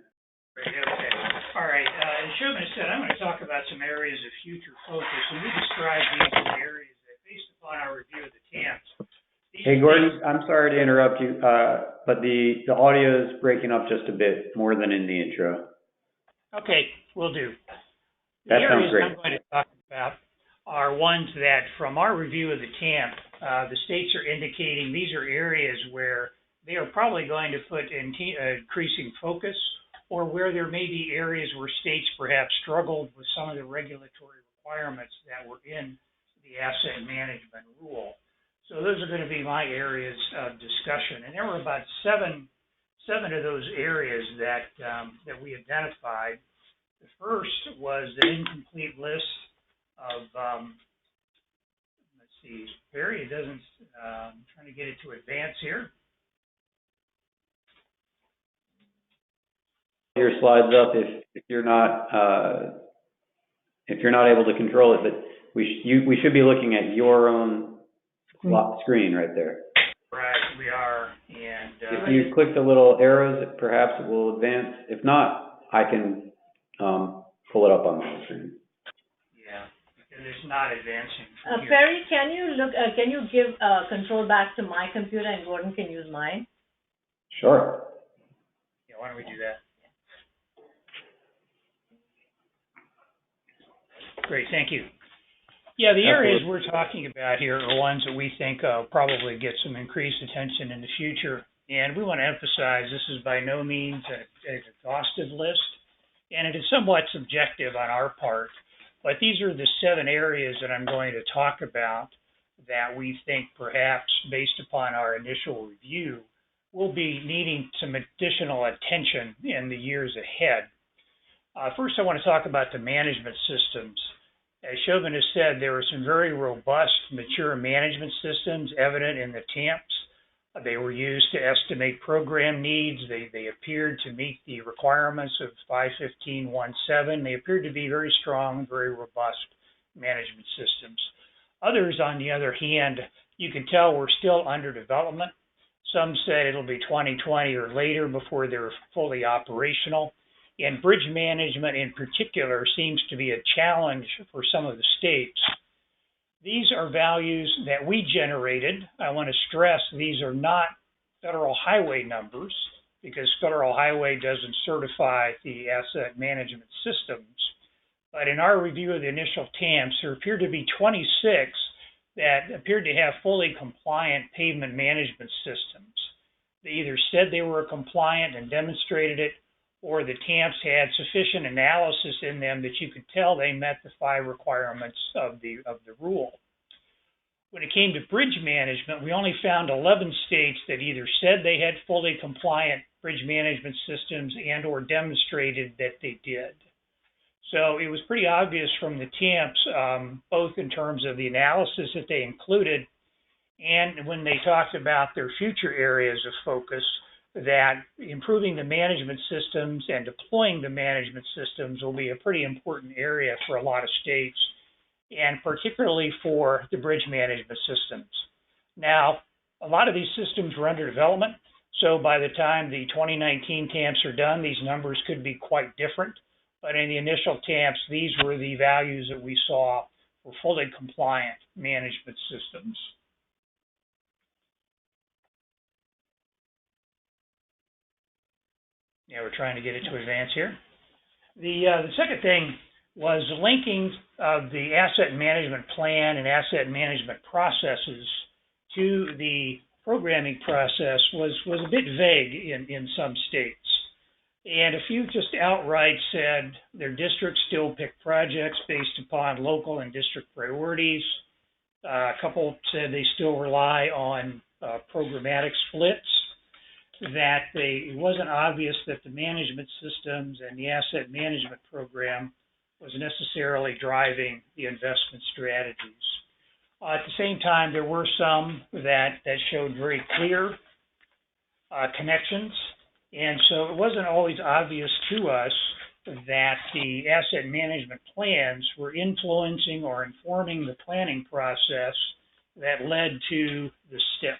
Great, okay. All right, as Shobna said, I'm going to talk about some areas of future focus, and we describe these as areas that, based upon our review of the TAMPs. Hey, Gordon, I'm sorry to interrupt you, but the audio is breaking up just a bit more than in the intro. Okay, will do. That sounds great. I'm going to talk about are ones that, from our review of the TAMP, the states are indicating these are areas where they are probably going to put increasing focus, or where there may be areas where states perhaps struggled with some of the regulatory requirements that were in the asset management rule. So those are going to be my areas of discussion. And there were about seven of those areas that we identified. The first was the incomplete list of, let's see, Barry, it doesn't, I'm trying to get it to advance here. Your slides up if you're not able to control it, but we should be looking at your own screen right there. Right, we are, and if you click the little arrows, perhaps it will advance. If not, I can pull it up on my screen. Yeah, because it's not advancing. Perry, can you give control back to my computer and Gordon can use mine? Sure. Yeah, why don't we do that? Great, thank you. Yeah, the areas we're talking about here are ones that we think probably get some increased attention in the future. And we want to emphasize this is by no means an exhaustive list, and it is somewhat subjective on our part. But these are the 7 areas that I'm going to talk about that we think perhaps, based upon our initial review, will be needing some additional attention in the years ahead. First, I want to talk about the management systems. As Shobhan has said, there are some very robust, mature management systems evident in the TAMPs. They were used to estimate program needs. They appeared to meet the requirements of 515.17. They appeared to be very strong, very robust management systems. Others, on the other hand, you can tell were still under development. Some said it'll be 2020 or later before they're fully operational. And bridge management in particular seems to be a challenge for some of the states. These are values that we generated. I want to stress these are not federal highway numbers because federal highway doesn't certify the asset management systems. But in our review of the initial TAMPs, there appeared to be 26 that appeared to have fully compliant pavement management systems. They either said they were compliant and demonstrated it, or the TAMPs had sufficient analysis in them that you could tell they met the 5 requirements of the rule. When it came to bridge management, we only found 11 states that either said they had fully compliant bridge management systems and or demonstrated that they did. So it was pretty obvious from the TAMPs, both in terms of the analysis that they included and when they talked about their future areas of focus, that improving the management systems and deploying the management systems will be a pretty important area for a lot of states, and particularly for the bridge management systems. Now, a lot of these systems were under development, so by the time the 2019 TAMPs are done, these numbers could be quite different. But in the initial TAMPs, these were the values that we saw for fully compliant management systems. Yeah, we're trying to get it to advance here. The second thing was linking of the asset management plan and asset management processes to the programming process was a bit vague in some states. And a few just outright said their districts still pick projects based upon local and district priorities. A couple said they still rely on programmatic splits, that it wasn't obvious that the management systems and the asset management program was necessarily driving the investment strategies. At the same time, there were some that showed very clear connections, and so it wasn't always obvious to us that the asset management plans were influencing or informing the planning process that led to the STIP.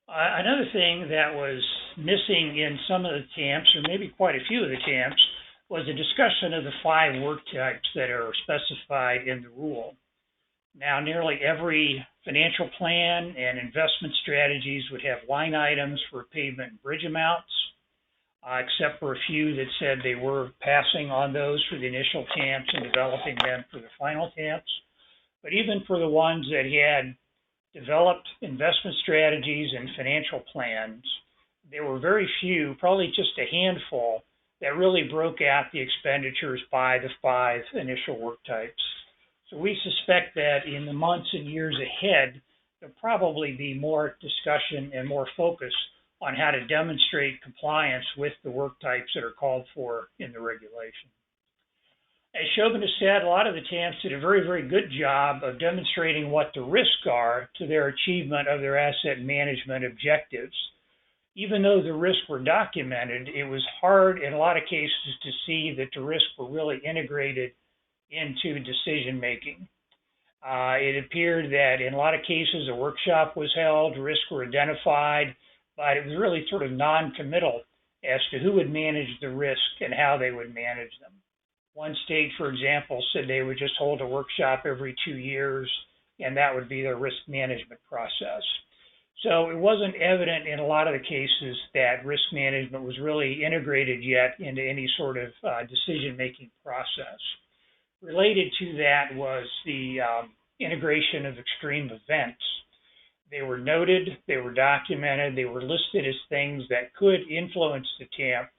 Another thing that was missing in some of the TAMPs, or maybe quite a few of the TAMPs, was a discussion of the 5 work types that are specified in the rule. Now, nearly every financial plan and investment strategies would have line items for pavement and bridge amounts, except for a few that said they were passing on those for the initial TAMPs and developing them for the final TAMPs. But even for the ones that had developed investment strategies and financial plans, there were very few, probably just a handful, that really broke out the expenditures by the 5 initial work types. So we suspect that in the months and years ahead, there'll probably be more discussion and more focus on how to demonstrate compliance with the work types that are called for in the regulation. As Shobhan has said, a lot of the TAMPs did a very, very good job of demonstrating what the risks are to their achievement of their asset management objectives. Even though the risks were documented, it was hard in a lot of cases to see that the risks were really integrated into decision making. It appeared that in a lot of cases a workshop was held, risks were identified, but it was really sort of non-committal as to who would manage the risk and how they would manage them. One state, for example, said they would just hold a workshop every 2 years, and that would be their risk management process. So it wasn't evident in a lot of the cases that risk management was really integrated yet into any sort of decision-making process. Related to that was the integration of extreme events. They were noted, they were documented, they were listed as things that could influence the TAMP.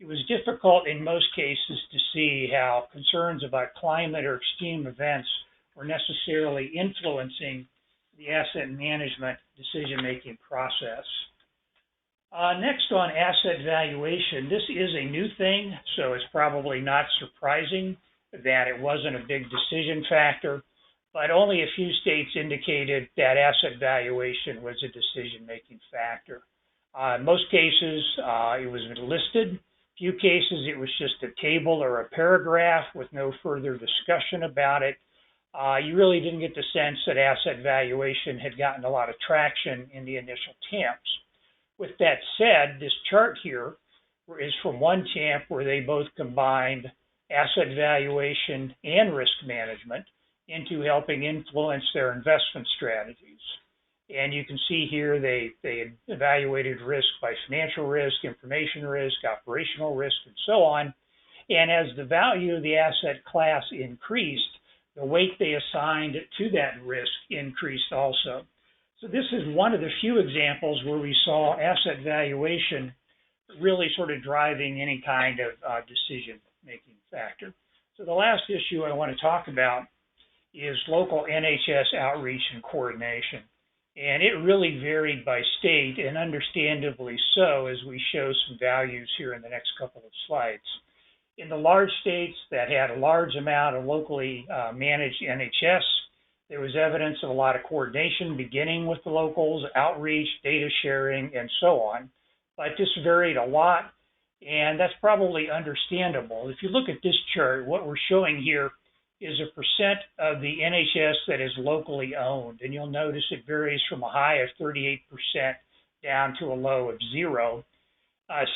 It was difficult in most cases to see how concerns about climate or extreme events were necessarily influencing the asset management decision-making process. Next on asset valuation, this is a new thing, so it's probably not surprising that it wasn't a big decision factor, but only a few states indicated that asset valuation was a decision-making factor. In most cases, it was listed. Few cases, it was just a table or a paragraph with no further discussion about it. You really didn't get the sense that asset valuation had gotten a lot of traction in the initial TAMPs. With that said, this chart here is from one TAMP where they both combined asset valuation and risk management into helping influence their investment strategies. And you can see here they evaluated risk by financial risk, information risk, operational risk, and so on. And as the value of the asset class increased, the weight they assigned to that risk increased also. So this is one of the few examples where we saw asset valuation really sort of driving any kind of decision-making factor. So the last issue I want to talk about is local NHS outreach and coordination. And it really varied by state, and understandably so, as we show some values here in the next couple of slides. In the large states that had a large amount of locally managed NHS, there was evidence of a lot of coordination beginning with the locals, outreach, data sharing, and so on. But this varied a lot, and that's probably understandable. If you look at this chart, what we're showing here is a percent of the NHS that is locally owned, and you'll notice it varies from a high of 38% down to a low of 0.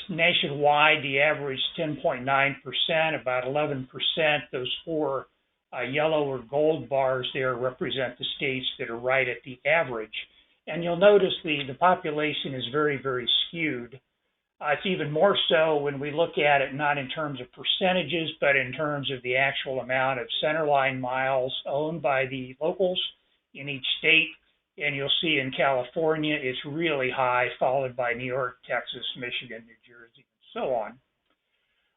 Nationwide, the average is 10.9%, about 11%. Those four yellow or gold bars there represent the states that are right at the average. And you'll notice the population is very, very skewed. It's even more so when we look at it not in terms of percentages, but in terms of the actual amount of centerline miles owned by the locals in each state. And you'll see in California, it's really high, followed by New York, Texas, Michigan, New Jersey, and so on.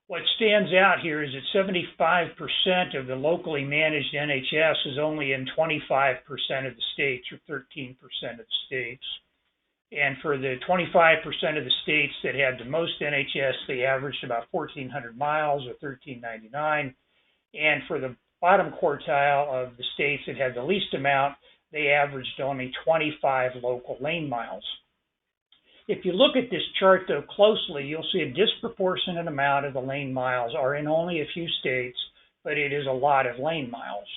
What stands out here is that 75% of the locally managed NHS is only in 25% of the states, or 13% of the states. And for the 25% of the states that had the most NHS, they averaged about 1,400 miles, or 1,399. And for the bottom quartile of the states that had the least amount, they averaged only 25 local lane miles. If you look at this chart, though, closely, you'll see a disproportionate amount of the lane miles are in only a few states, but it is a lot of lane miles.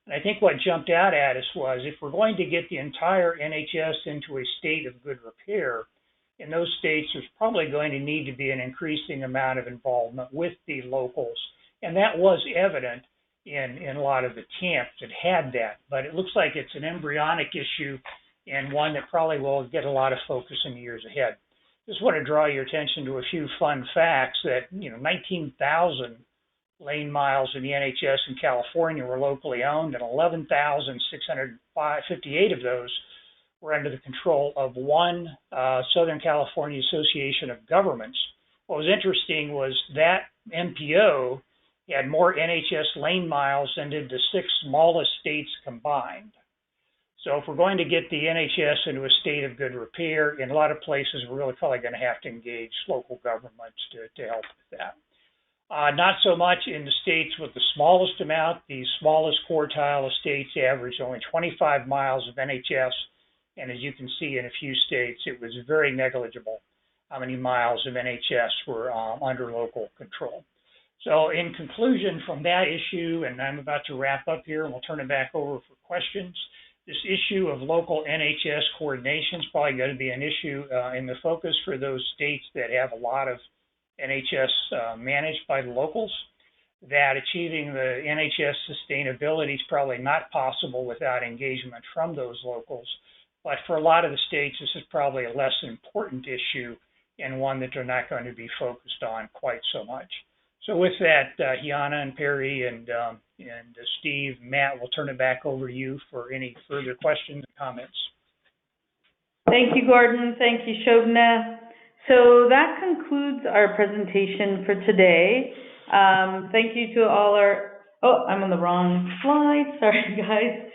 And I think what jumped out at us was if we're going to get the entire NHS into a state of good repair, in those states, there's probably going to need to be an increasing amount of involvement with the locals. And that was evident in a lot of the TAMPs that had that. But it looks like it's an embryonic issue and one that probably will get a lot of focus in the years ahead. Just want to draw your attention to a few fun facts that, 19,000 lane miles in the NHS in California were locally owned, and 11,658 of those were under the control of one Southern California Association of Governments. What was interesting was that MPO had more NHS lane miles than did the 6 smallest states combined. So if we're going to get the NHS into a state of good repair, in a lot of places, we're really probably going to have to engage local governments to help with that. Not so much in the states with the smallest amount. The smallest quartile of states averaged only 25 miles of NHS. And as you can see, in a few states, it was very negligible how many miles of NHS were under local control. So in conclusion from that issue, and I'm about to wrap up here, and we'll turn it back over for questions, this issue of local NHS coordination is probably going to be an issue in the focus for those states that have a lot of NHS managed by the locals, that achieving the NHS sustainability is probably not possible without engagement from those locals. But for a lot of the states, this is probably a less important issue and one that they're not going to be focused on quite so much. So with that, Hiana and Perry and Steve, Matt, we'll turn it back over to you for any further questions and comments. Thank you, Gordon. Thank you, Shobna. So that concludes our presentation for today. Thank you to all our, I'm on the wrong slide. Sorry, guys.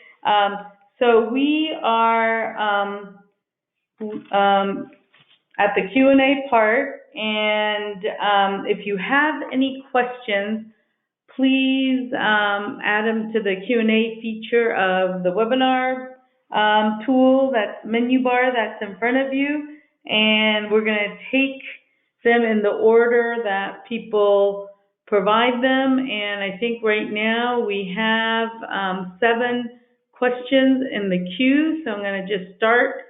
So we are at the Q&A part, and if you have any questions, please add them to the Q&A feature of the webinar tool, that menu bar that's in front of you, and we're going to take them in the order that people provide them. And I think right now we have 7 questions in the queue, so I'm going to just start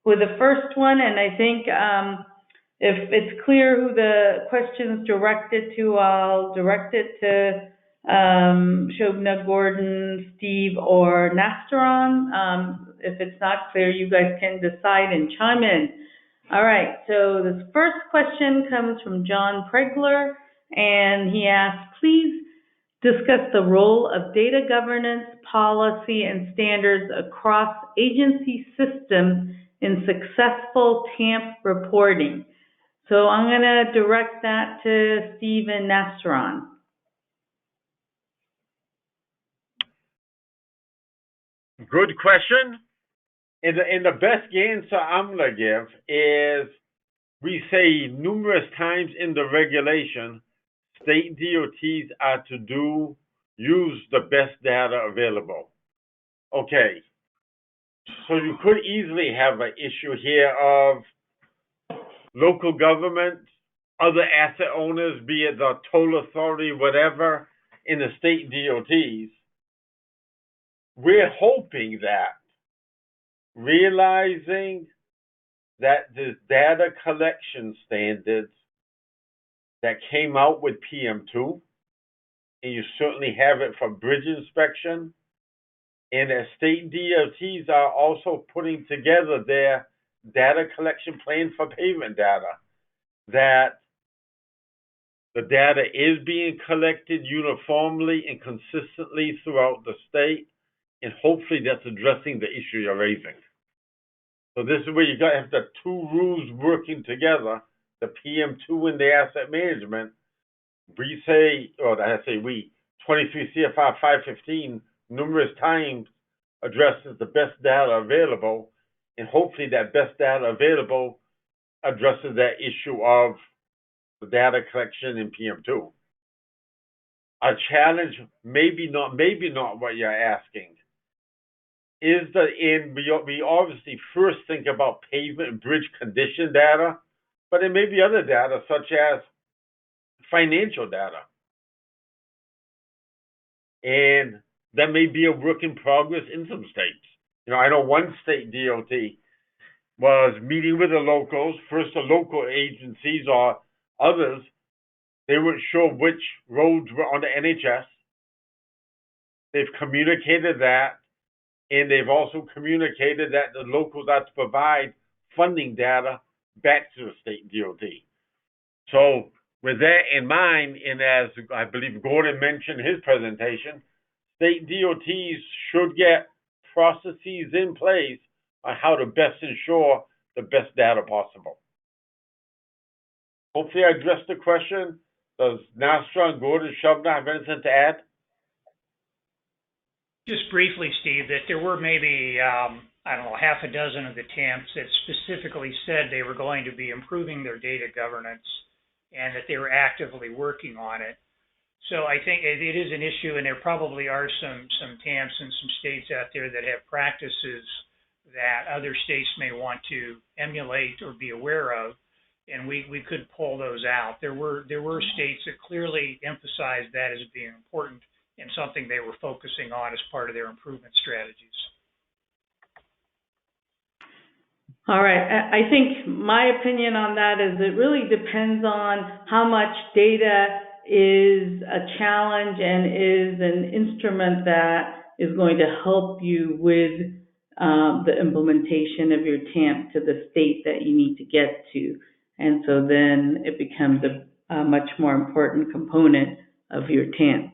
with the first one, and I think if it's clear who the question is directed to, I'll direct it to Shobna, Gordon, Steve, or Nastaron. If it's not clear, you guys can decide and chime in. All right, so this first question comes from John Pregler, and he asks, please discuss the role of data governance, policy, and standards across agency systems in successful TAMP reporting. So I'm going to direct that to Steve and Nastaron. Good question. And the best answer I'm going to give is we say numerous times in the regulation, state DOTs are to use the best data available. Okay, so you could easily have an issue here of local government, other asset owners, be it the toll authority, whatever, in the state DOTs. We're hoping that, realizing that the data collection standards that came out with PM2, and you certainly have it for bridge inspection, and that state DOTs are also putting together their data collection plan for pavement data, that the data is being collected uniformly and consistently throughout the state, and hopefully that's addressing the issue you're raising. So this is where you got to have the two rules working together, the PM2 and the asset management. We say, or I say we, 23 CFR 515 numerous times addresses the best data available, and hopefully that best data available addresses that issue of the data collection in PM2. A challenge, maybe not what you're asking, is that we obviously first think about pavement and bridge condition data, but there may be other data such as financial data. And that may be a work in progress in some states. I know one state DOT was meeting with the locals, first the local agencies or others. They weren't sure which roads were on the NHS. They've communicated that, and they've also communicated that the locals are to provide funding data back to the state DOT. So with that in mind, and as I believe Gordon mentioned in his presentation, state DOTs should get processes in place on how to best ensure the best data possible. Hopefully I addressed the question. Does Nastra, Gordon, Shubna have anything to add? Just briefly, Steve, that there were maybe, half a dozen of the TAMPs that specifically said they were going to be improving their data governance and that they were actively working on it. So I think it is an issue, and there probably are some TAMPs in some states out there that have practices that other states may want to emulate or be aware of, and we could pull those out. There were states that clearly emphasized that as being important and something they were focusing on as part of their improvement strategies. All right. I think my opinion on that is it really depends on how much data is a challenge and is an instrument that is going to help you with the implementation of your TAMP to the state that you need to get to. And so then it becomes a much more important component of your TAMP.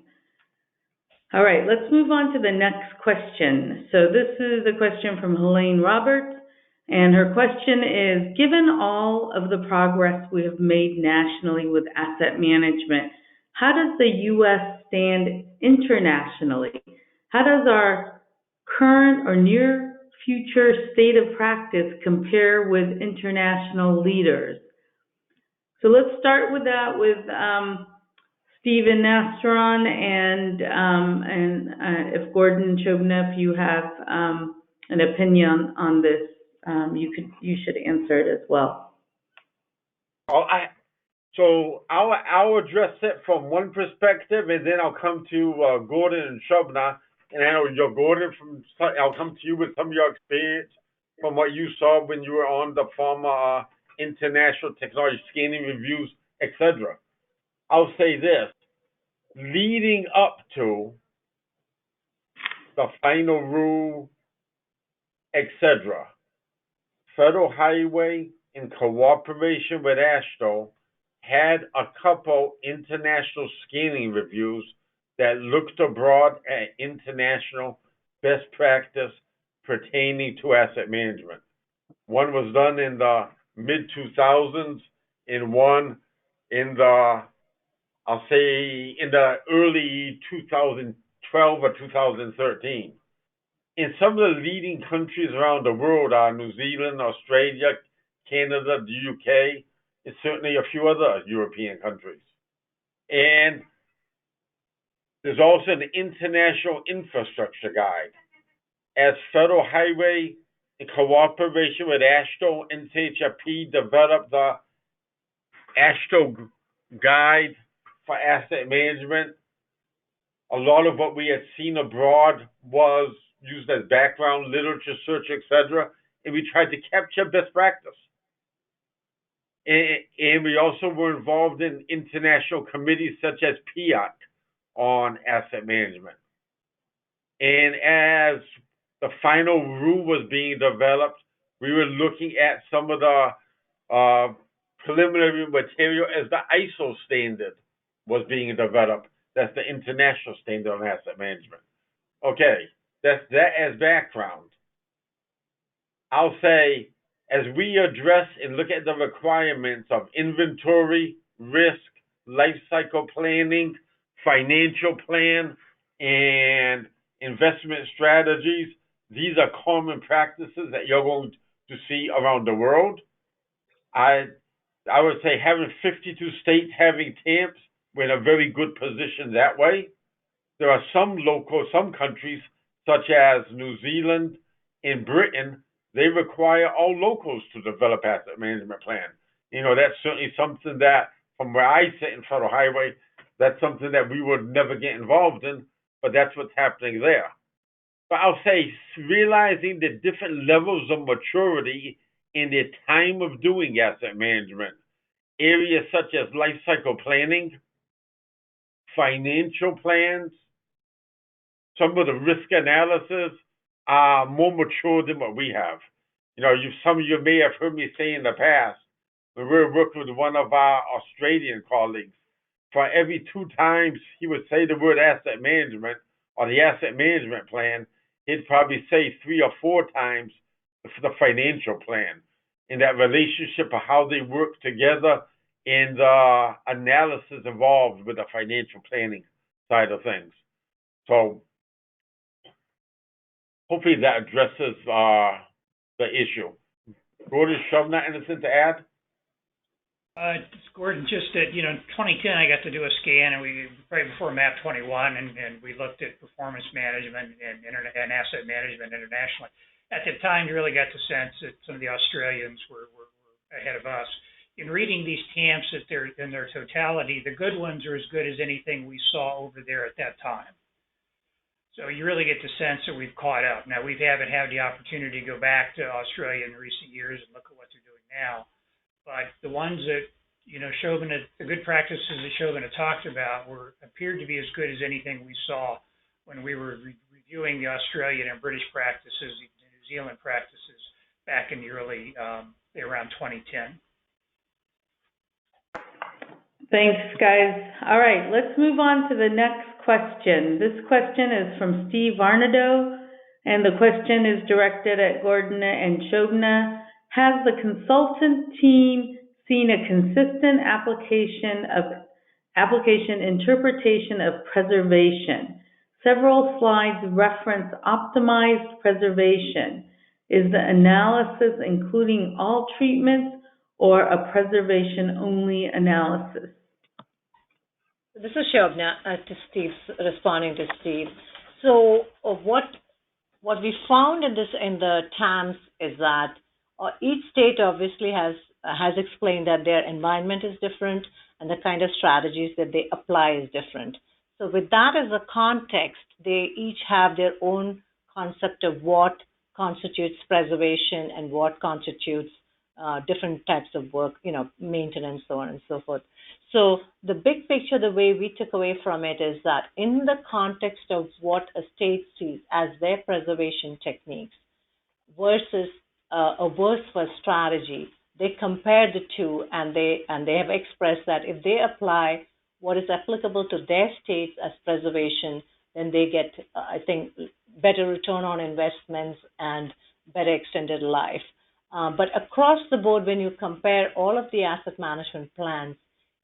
All right, let's move on to the next question. So this is a question from Helene Roberts, and her question is, given all of the progress we have made nationally with asset management, how does the U.S. stand internationally? How does our current or near future state of practice compare with international leaders? So let's start with that with Stephen Nastron, and if Gordon Chobna, if you have an opinion on this, you should answer it as well. So I'll address it from one perspective, and then I'll come to Gordon and Shubna, and I know Gordon, I'll come to you with some of your experience from what you saw when you were on the former international technology scanning reviews, etc. I'll say this, leading up to the final rule, etc., Federal Highway, in cooperation with AASHTO, had a couple international scanning reviews that looked abroad at international best practice pertaining to asset management. One was done in the mid-2000s, and one in the early 2012 or 2013. And some of the leading countries around the world are New Zealand, Australia, Canada, the UK, and certainly a few other European countries. And there's also an international infrastructure guide. As Federal Highway, in cooperation with AASHTO and NCHP, developed the AASHTO guide for asset management, a lot of what we had seen abroad was used as background literature search, etc., and we tried to capture best practice. And we also were involved in international committees such as PIAC on asset management. And as the final rule was being developed, we were looking at some of the preliminary material as the ISO standard was being developed. That's the international standard on asset management. Okay, that's that as background. I'll say, as we address and look at the requirements of inventory, risk, life cycle planning, financial plan, and investment strategies, these are common practices that you're going to see around the world. I would say having 52 states having TAMPs, we're in a very good position that way. There are some countries, such as New Zealand and Britain, they require all locals to develop asset management plan. You know, that's certainly something that, from where I sit in Federal Highway, that's something that we would never get involved in, but that's what's happening there. But I'll say, realizing the different levels of maturity in the time of doing asset management, areas such as life cycle planning, financial plans, some of the risk analysis are more mature than what we have. You know, some of you may have heard me say in the past, when we were working with one of our Australian colleagues, for every 2 times he would say the word asset management or the asset management plan, he'd probably say 3 or 4 times the financial plan, and that relationship of how they work together and the analysis involved with the financial planning side of things. So hopefully that addresses the issue. Gordon, Shovna, anything to add? Gordon, just that, you know, 2010 I got to do a scan, and right before MAP 21, and we looked at performance management and asset management internationally. At the time, you really got the sense that some of the Australians were ahead of us. In reading these TAMPs in their totality, the good ones are as good as anything we saw over there at that time. So you really get the sense that we've caught up. Now, we haven't had the opportunity to go back to Australia in recent years and look at what they're doing now. But the ones that, you know, the good practices that Shobana talked about appeared to be as good as anything we saw when we were reviewing the Australian and British practices, the New Zealand practices back in the early, around 2010. Thanks, guys. All right, let's move on to the next question. This question is from Steve Arnado, and the question is directed at Gordon and Shobana. Has the consultant team seen a consistent application interpretation of preservation? Several slides reference optimized preservation. Is the analysis including all treatments or a preservation-only analysis? This is Shobana responding to Steve. So what we found in the TAMs is that each state obviously has explained that their environment is different and the kind of strategies that they apply is different. So with that as a context, they each have their own concept of what constitutes preservation and what constitutes different types of work, you know, maintenance, so on and so forth. So the big picture, the way we took away from it is that in the context of what a state sees as their preservation techniques versus a worse first strategy, they compare the two, and they have expressed that if they apply what is applicable to their states as preservation, then they get, I think, better return on investments and better extended life. But across the board, when you compare all of the asset management plans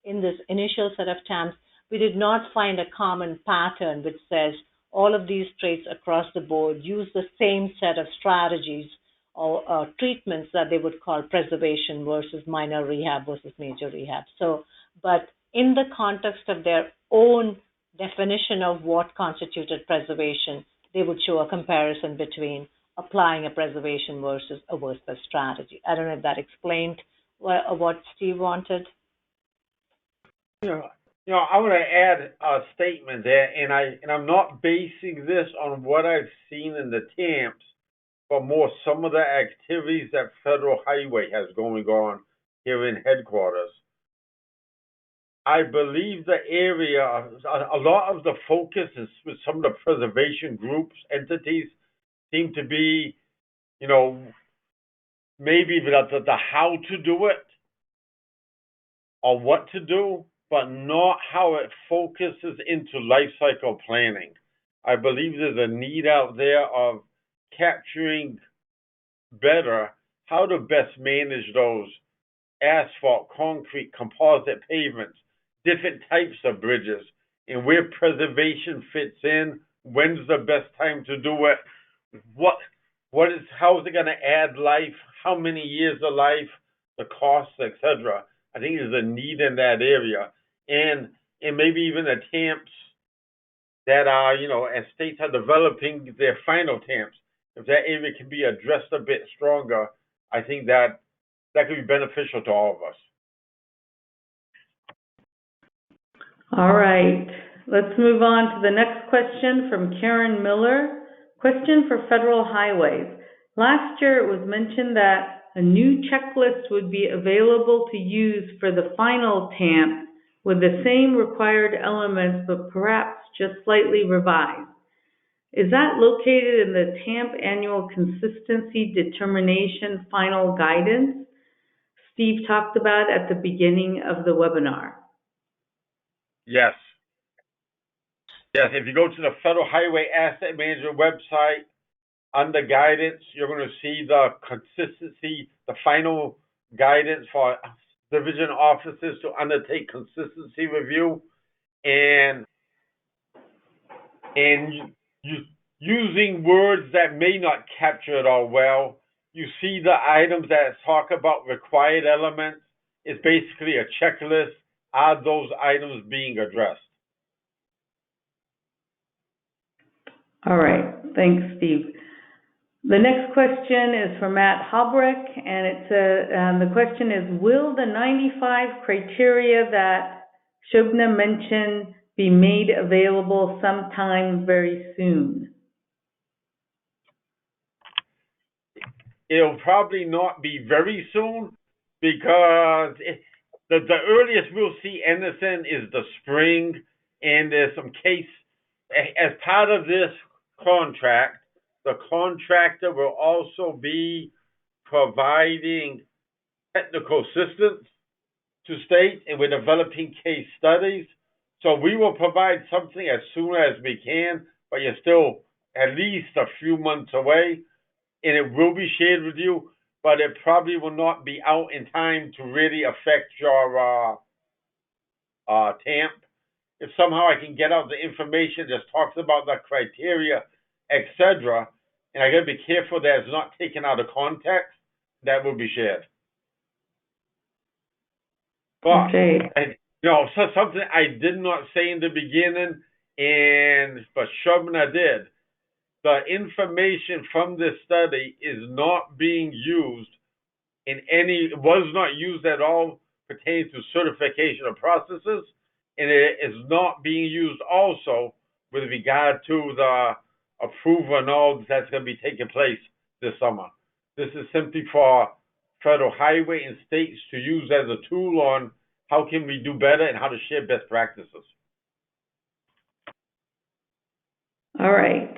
in this initial set of TAMs, we did not find a common pattern which says all of these trades across the board use the same set of strategies or treatments that they would call preservation versus minor rehab versus major rehab. So, but in the context of their own definition of what constituted preservation, they would show a comparison between applying a preservation versus a worst best strategy. I don't know if that explained what Steve wanted. I want to add a statement there, and I'm not basing this on what I've seen in the TAMPs, but more some of the activities that Federal Highway has going on here in headquarters. I believe the area, a lot of the focus is with some of the preservation groups, entities seem to be, maybe the how to do it or what to do, but not how it focuses into life cycle planning. I believe there's a need out there of capturing better how to best manage those asphalt, concrete, composite pavements, different types of bridges, and where preservation fits in, when's the best time to do it, how is it going to add life, how many years of life, the costs, etc. I think there's a need in that area, and maybe even the TAMPs that are, as states are developing their final TAMPs, if that area can be addressed a bit stronger, I think that could be beneficial to all of us. All right, let's move on to the next question from Karen Miller. Question for Federal Highways. Last year it was mentioned that a new checklist would be available to use for the final TAMP with the same required elements, but perhaps just slightly revised. Is that located in the TAMP Annual Consistency Determination Final Guidance Steve talked about at the beginning of the webinar? Yes. Yes, if you go to the Federal Highway Asset Management website, under guidance, you're going to see the consistency, the final guidance for division officers to undertake consistency review, and using words that may not capture it all well. You see the items that talk about required elements. It's basically a checklist. Are those items being addressed? All right, thanks, Steve. The next question is from Matt Hobreck, and the question is, will the 95 criteria that Shobna mentioned be made available sometime very soon? It'll probably not be very soon, because the earliest we'll see anything is the spring, and there's some case. As part of this contract, the contractor will also be providing technical assistance to states, and we're developing case studies. So we will provide something as soon as we can, but you're still at least a few months away, and it will be shared with you, but it probably will not be out in time to really affect your TAMP. If somehow I can get out the information that talks about the criteria, etc., and I got to be careful that it's not taken out of context, that will be shared. But, okay. So something I did not say in the beginning, but Shobna did. The information from this study is not being used was not used at all pertaining to certification of processes, and it is not being used also with regard to the approval and all that's going to be taking place this summer. This is simply for Federal Highway and states to use as a tool on how can we do better and how to share best practices. All right.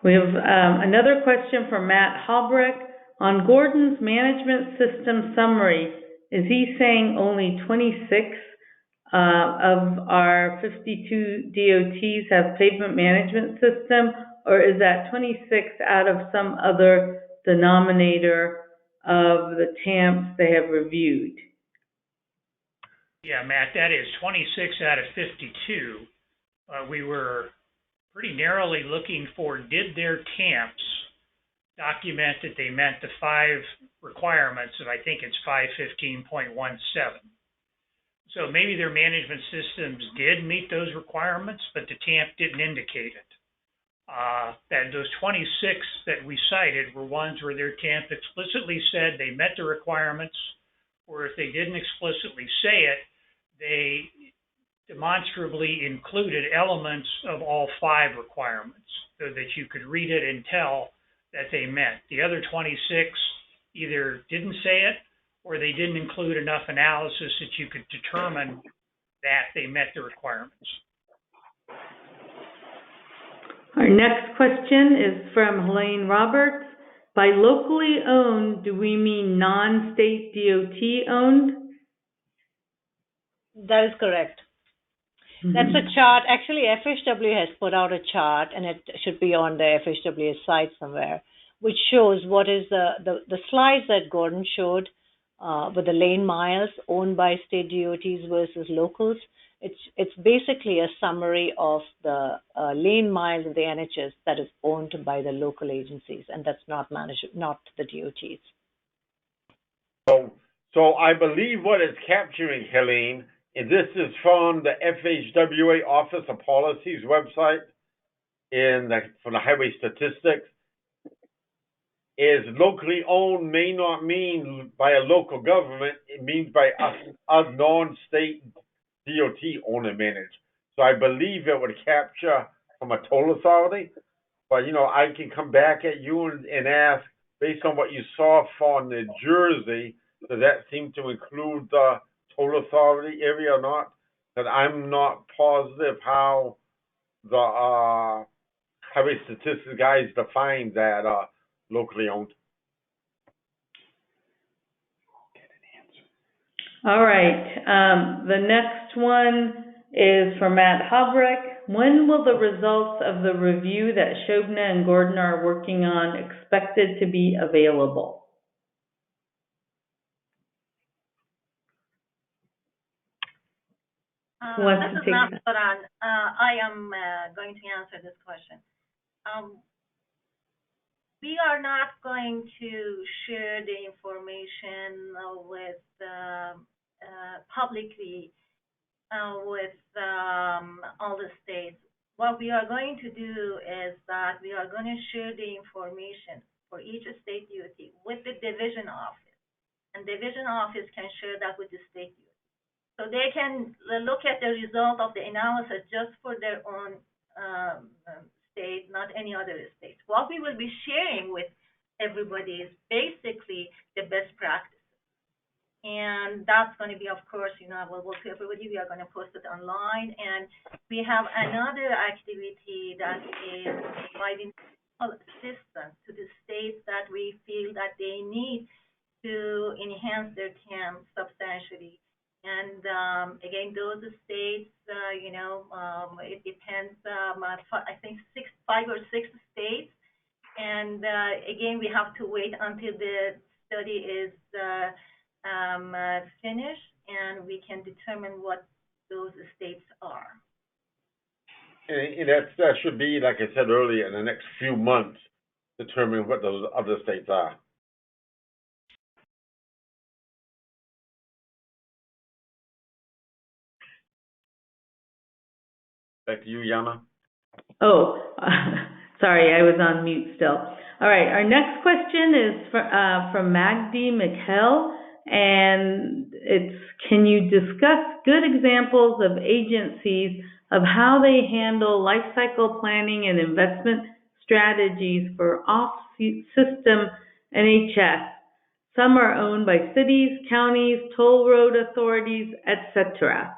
We have another question from Matt Hobreck. On Gordon's management system summary, is he saying only 26 of our 52 DOTs have pavement management system, or is that 26 out of some other denominator of the TAMPs they have reviewed? Yeah, Matt, that is 26 out of 52. We were pretty narrowly looking for, did their TAMPs document that they met the 5 requirements of, I think it's 515.17. So maybe their management systems did meet those requirements, but the TAMP didn't indicate it. That those 26 that we cited were ones where their TAMP explicitly said they met the requirements, or if they didn't explicitly say it, they demonstrably included elements of all 5 requirements so that you could read it and tell that they met. The other 26 either didn't say it or they didn't include enough analysis that you could determine that they met the requirements. Our next question is from Helene Roberts. By locally owned, do we mean non-state DOT owned? That is correct. That's a chart. Actually, FHW has put out a chart, and it should be on the FHW site somewhere, which shows what is the slides that Gordon showed with the lane miles owned by state DOTs versus locals. It's basically a summary of the lane miles of the NHS that is owned by the local agencies, and that's not managed, not the DOTs. So I believe what it's capturing, Helene, and this is from the FHWA Office of Policy's website from the highway statistics, is locally owned may not mean by a local government, it means by a non-state DOT owned and managed. So I believe it would capture from a toll authority, but I can come back at you and ask, based on what you saw from New Jersey, does that seem to include the toll authority area or not? Because I'm not positive how the highway statistics guys define that locally owned. All right. The next one is from Matt Hobreck. When will the results of the review that Shobna and Gordon are working on expected to be available? This is Naftaran. I am going to answer this question. We are not going to share the information with publicly with all the states. What we are going to do is that we are going to share the information for each state DOT with the division office, and division office can share that with the state DOT. So they can look at the result of the analysis just for their own state, not any other state. What we will be sharing with everybody is basically the best practices. And that's going to be, of course, available to everybody. We are going to post it online. And we have another activity that is providing assistance to the states that we feel that they need to enhance their TAM substantially. And again, those states, it depends. I think 5 or 6 states. And again, we have to wait until the study is finished, and we can determine what those states are. And that should be, like I said earlier, in the next few months, determine what those other states are. Back to you, Yana. Oh, sorry, I was on mute still. All right, our next question is from Magdi McHell, and it's, can you discuss good examples of agencies of how they handle life cycle planning and investment strategies for off-system NHS? Some are owned by cities, counties, toll road authorities, etc.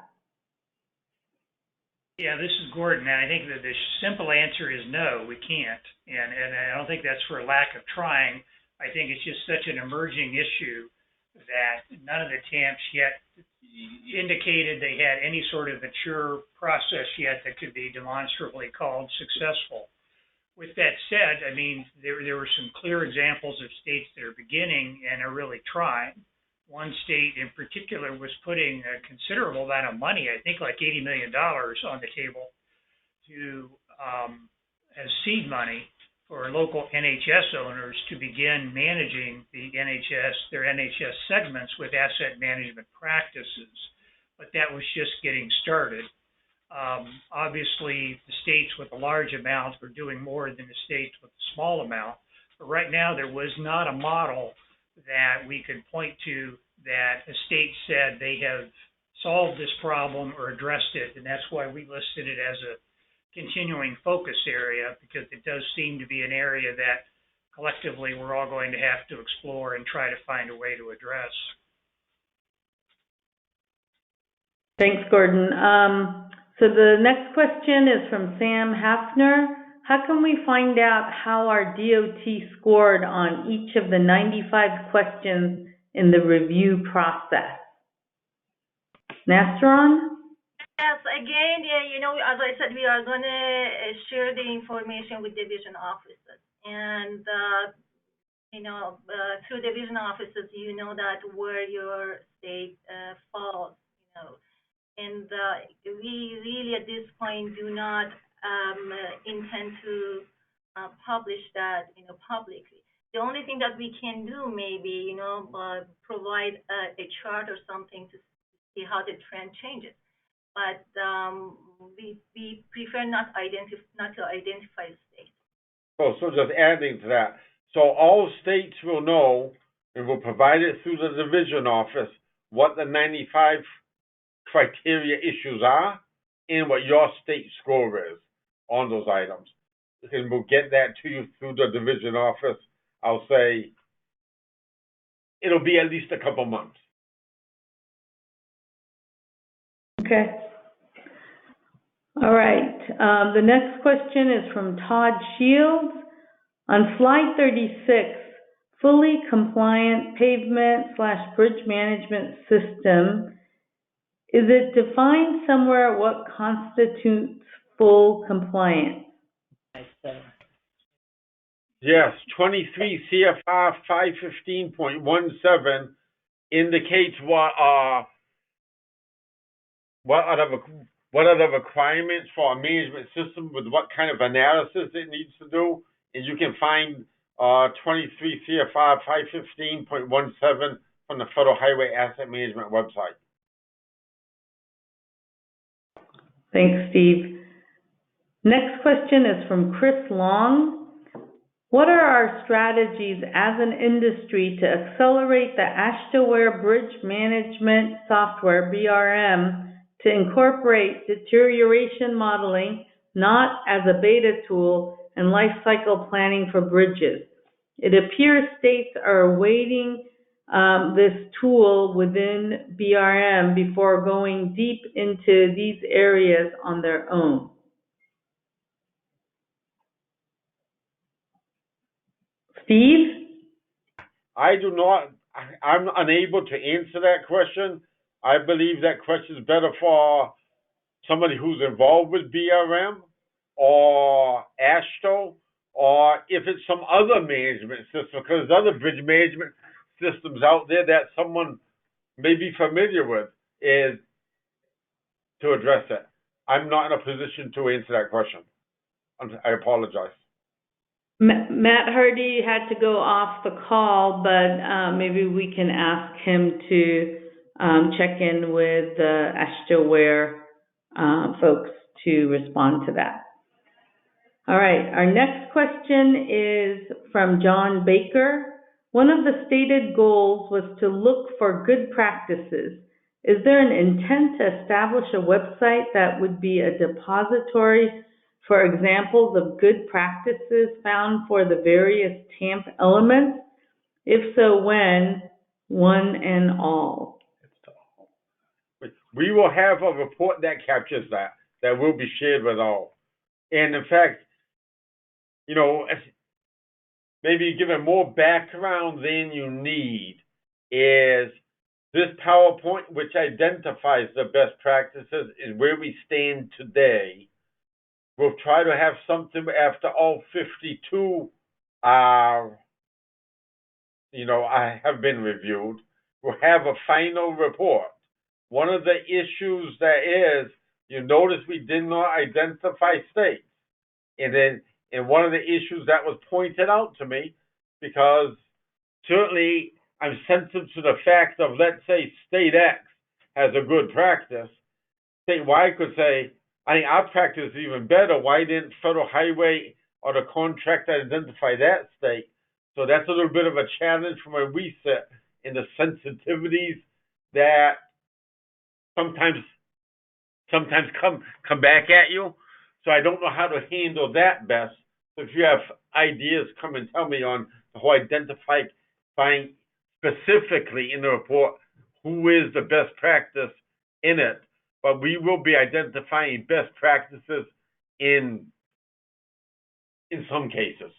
Yeah, this is Gordon, and I think that the simple answer is no, we can't. And I don't think that's for a lack of trying. I think it's just such an emerging issue that none of the TAMPs yet indicated they had any sort of mature process yet that could be demonstrably called successful. With that said, I mean, there were some clear examples of states that are beginning and are really trying. One state in particular was putting a considerable amount of money, I think like $80 million on the table, to as seed money for local NHS owners to begin managing their NHS segments with asset management practices. But that was just getting started. Obviously, the states with a large amount were doing more than the states with a small amount. But right now, there was not a model that we could point to that a state said they have solved this problem or addressed it. And that's why we listed it as a continuing focus area, because it does seem to be an area that collectively we're all going to have to explore and try to find a way to address. Thanks, Gordon. So the next question is from Sam Hafner. How can we find out how our DOT scored on each of the 95 questions in the review process? Nastron? Yes, again, as I said, we are going to share the information with division offices. And, through division offices, you know that where your state falls, And we really, at this point, do not intend to publish that, publicly. The only thing that we can do, maybe, provide a chart or something to see how the trend changes. But we prefer not to identify states. Oh, so just adding to that. So all states will know and will provide it through the division office what the 95 criteria issues are and what your state score is on those items. And we'll get that to you through the division office. I'll say it'll be at least a couple months. Okay. All right. The next question is from Todd Shields. On slide 36, fully compliant pavement/bridge management system, is it defined somewhere what constitutes full compliance? Yes, 23 CFR 515.17 indicates what are the requirements for a management system with what kind of analysis it needs to do. And you can find 23 CFR 515.17 from the Federal Highway Asset Management website. Thanks, Steve. Next question is from Chris Long. What are our strategies as an industry to accelerate the AASHTO Bridge Management Software, BRM, to incorporate deterioration modeling, not as a beta tool, and life cycle planning for bridges? It appears states are awaiting this tool within BRM before going deep into these areas on their own. Steve? I'm unable to answer that question. I believe that question is better for somebody who's involved with BRM or AASHTO, or if it's some other management system, because there's other bridge management systems out there that someone may be familiar with, is to address it. I'm not in a position to answer that question. I apologize. Matt Hardy had to go off the call, but maybe we can ask him to check in with the AASHTO folks to respond to that. All right, our next question is from John Baker. One of the stated goals was to look for good practices. Is there an intent to establish a website that would be a depository for examples of good practices found for the various TAMP elements? If so, when? One and all. We will have a report that captures that will be shared with all. And in fact, maybe giving more background than you need is this PowerPoint, which identifies the best practices, is where we stand today. We'll try to have something after all 52 I have been reviewed. We'll have a final report. One of the issues that is, you notice we did not identify states. And one of the issues that was pointed out to me, because certainly I'm sensitive to the fact of, let's say, state X has a good practice. State Y could say, I think our practice is even better. Why didn't Federal Highway or the contractor identify that state? So that's a little bit of a challenge from where we sit in the sensitivities that sometimes come back at you. So I don't know how to handle that best. So if you have ideas, come and tell me on how identifying specifically in the report who is the best practice in it. But we will be identifying best practices in some cases.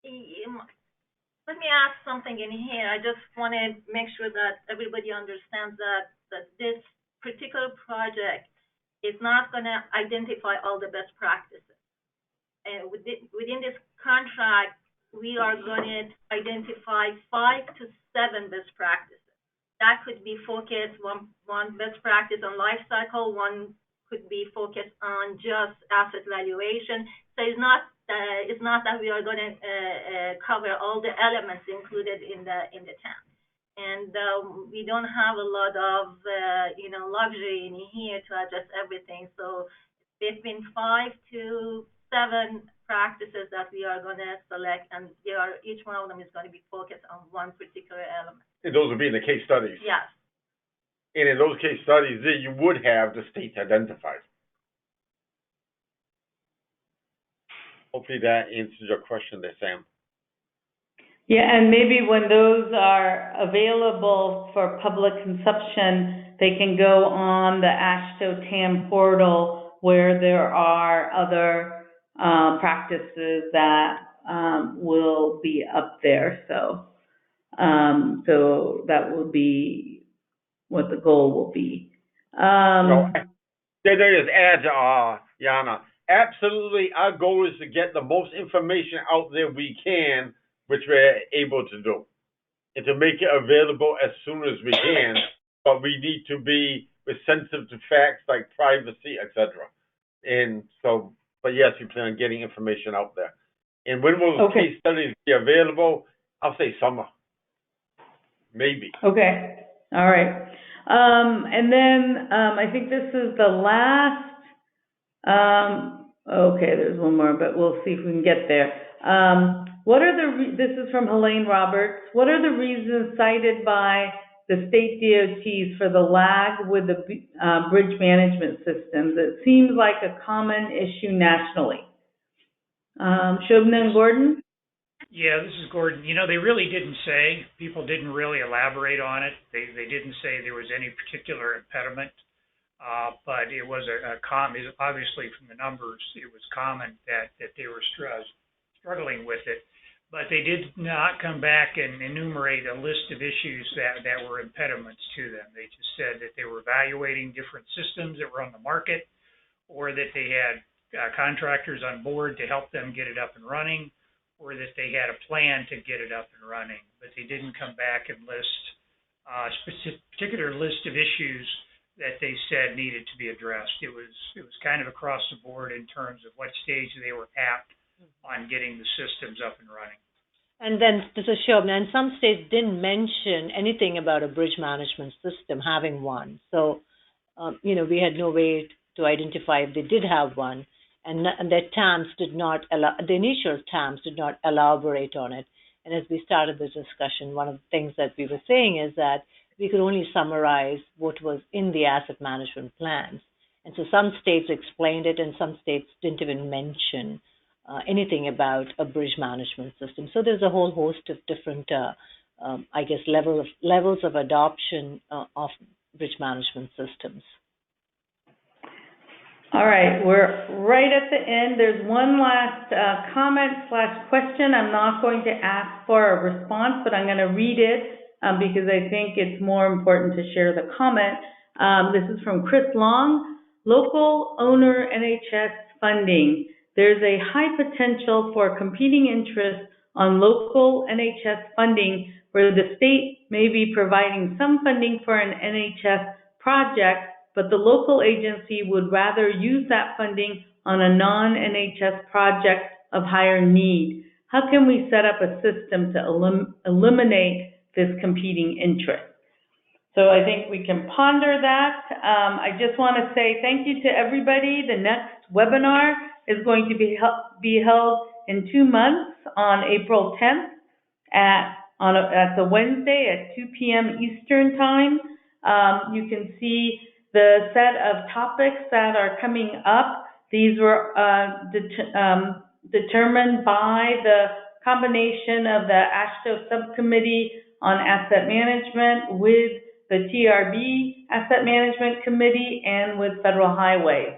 Let me ask something in here. I just want to make sure that everybody understands that this particular project is not going to identify all the best practices. And within this contract, we are going to identify 5 to 7 best practices. That could be focused, one best practice on life cycle, one could be focused on just asset valuation. So it's not that we are going to cover all the elements included in the TAM. And we don't have a lot of luxury in here to adjust everything. So between 5 to 7 practices that we are going to select, and each one of them is going to be focused on one particular element. And those would be in the case studies. Yes. And in those case studies, you would have the states identified. Hopefully that answers your question there, Sam. Yeah, and maybe when those are available for public consumption, they can go on the AASHTO TAM portal where there are other practices that will be up there. So that will be what the goal will be. There is ads, Yana. Absolutely, our goal is to get the most information out there we can, which we're able to do, and to make it available as soon as we can. But we need to be sensitive to facts like privacy, etc. And so, but yes, we plan on getting information out there. And when will the case studies be available? I'll say summer, maybe. Okay, all right. And then I think this is the last. Okay, there's one more, but we'll see if we can get there. This is from Helene Roberts. What are the reasons cited by the state DOTs for the lag with the bridge management systems? It seems like a common issue nationally. Shobna and Gordon? Yeah, this is Gordon. They really didn't say. People didn't really elaborate on it. They didn't say there was any particular impediment. But it was obviously from the numbers, it was common that they were struggling with it. But they did not come back and enumerate a list of issues that were impediments to them. They just said that they were evaluating different systems that were on the market, or that they had contractors on board to help them get it up and running, or that they had a plan to get it up and running. But they didn't come back and list a particular list of issues that they said needed to be addressed. It was kind of across the board in terms of what stage they were at on getting the systems up and running. And then, this is Shobna, and some states didn't mention anything about a bridge management system, having one. So, we had no way to identify if they did have one, and their TAMs did not the initial TAMs did not elaborate on it. And as we started the discussion, one of the things that we were saying is that we could only summarize what was in the asset management plans. And so some states explained it, and some states didn't even mention anything about a bridge management system. So there's a whole host of different, levels of adoption of bridge management systems. All right, we're right at the end. There's one last comment/question. I'm not going to ask for a response, but I'm going to read it because I think it's more important to share the comment. This is from Chris Long. Local owner NHS funding. There's a high potential for competing interests on local NHS funding where the state may be providing some funding for an NHS project but the local agency would rather use that funding on a non-NHS project of higher need. How can we set up a system to eliminate this competing interest? So I think we can ponder that. I just want to say thank you to everybody. The next webinar is going to be held in 2 months on April 10th at the Wednesday at 2 p.m. Eastern Time. You can see the set of topics that are coming up. These were determined by the combination of the AASHTO Subcommittee on Asset Management with the TRB Asset Management Committee and with Federal Highways.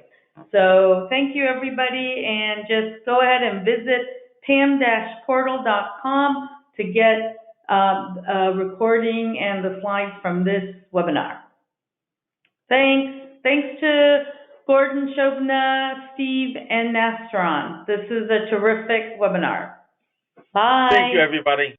So thank you, everybody, and just go ahead and visit tam-portal.com to get a recording and the slides from this webinar. Thanks. Thanks to Gordon, Shobna, Steve, and Nastron. This is a terrific webinar. Bye. Thank you, everybody.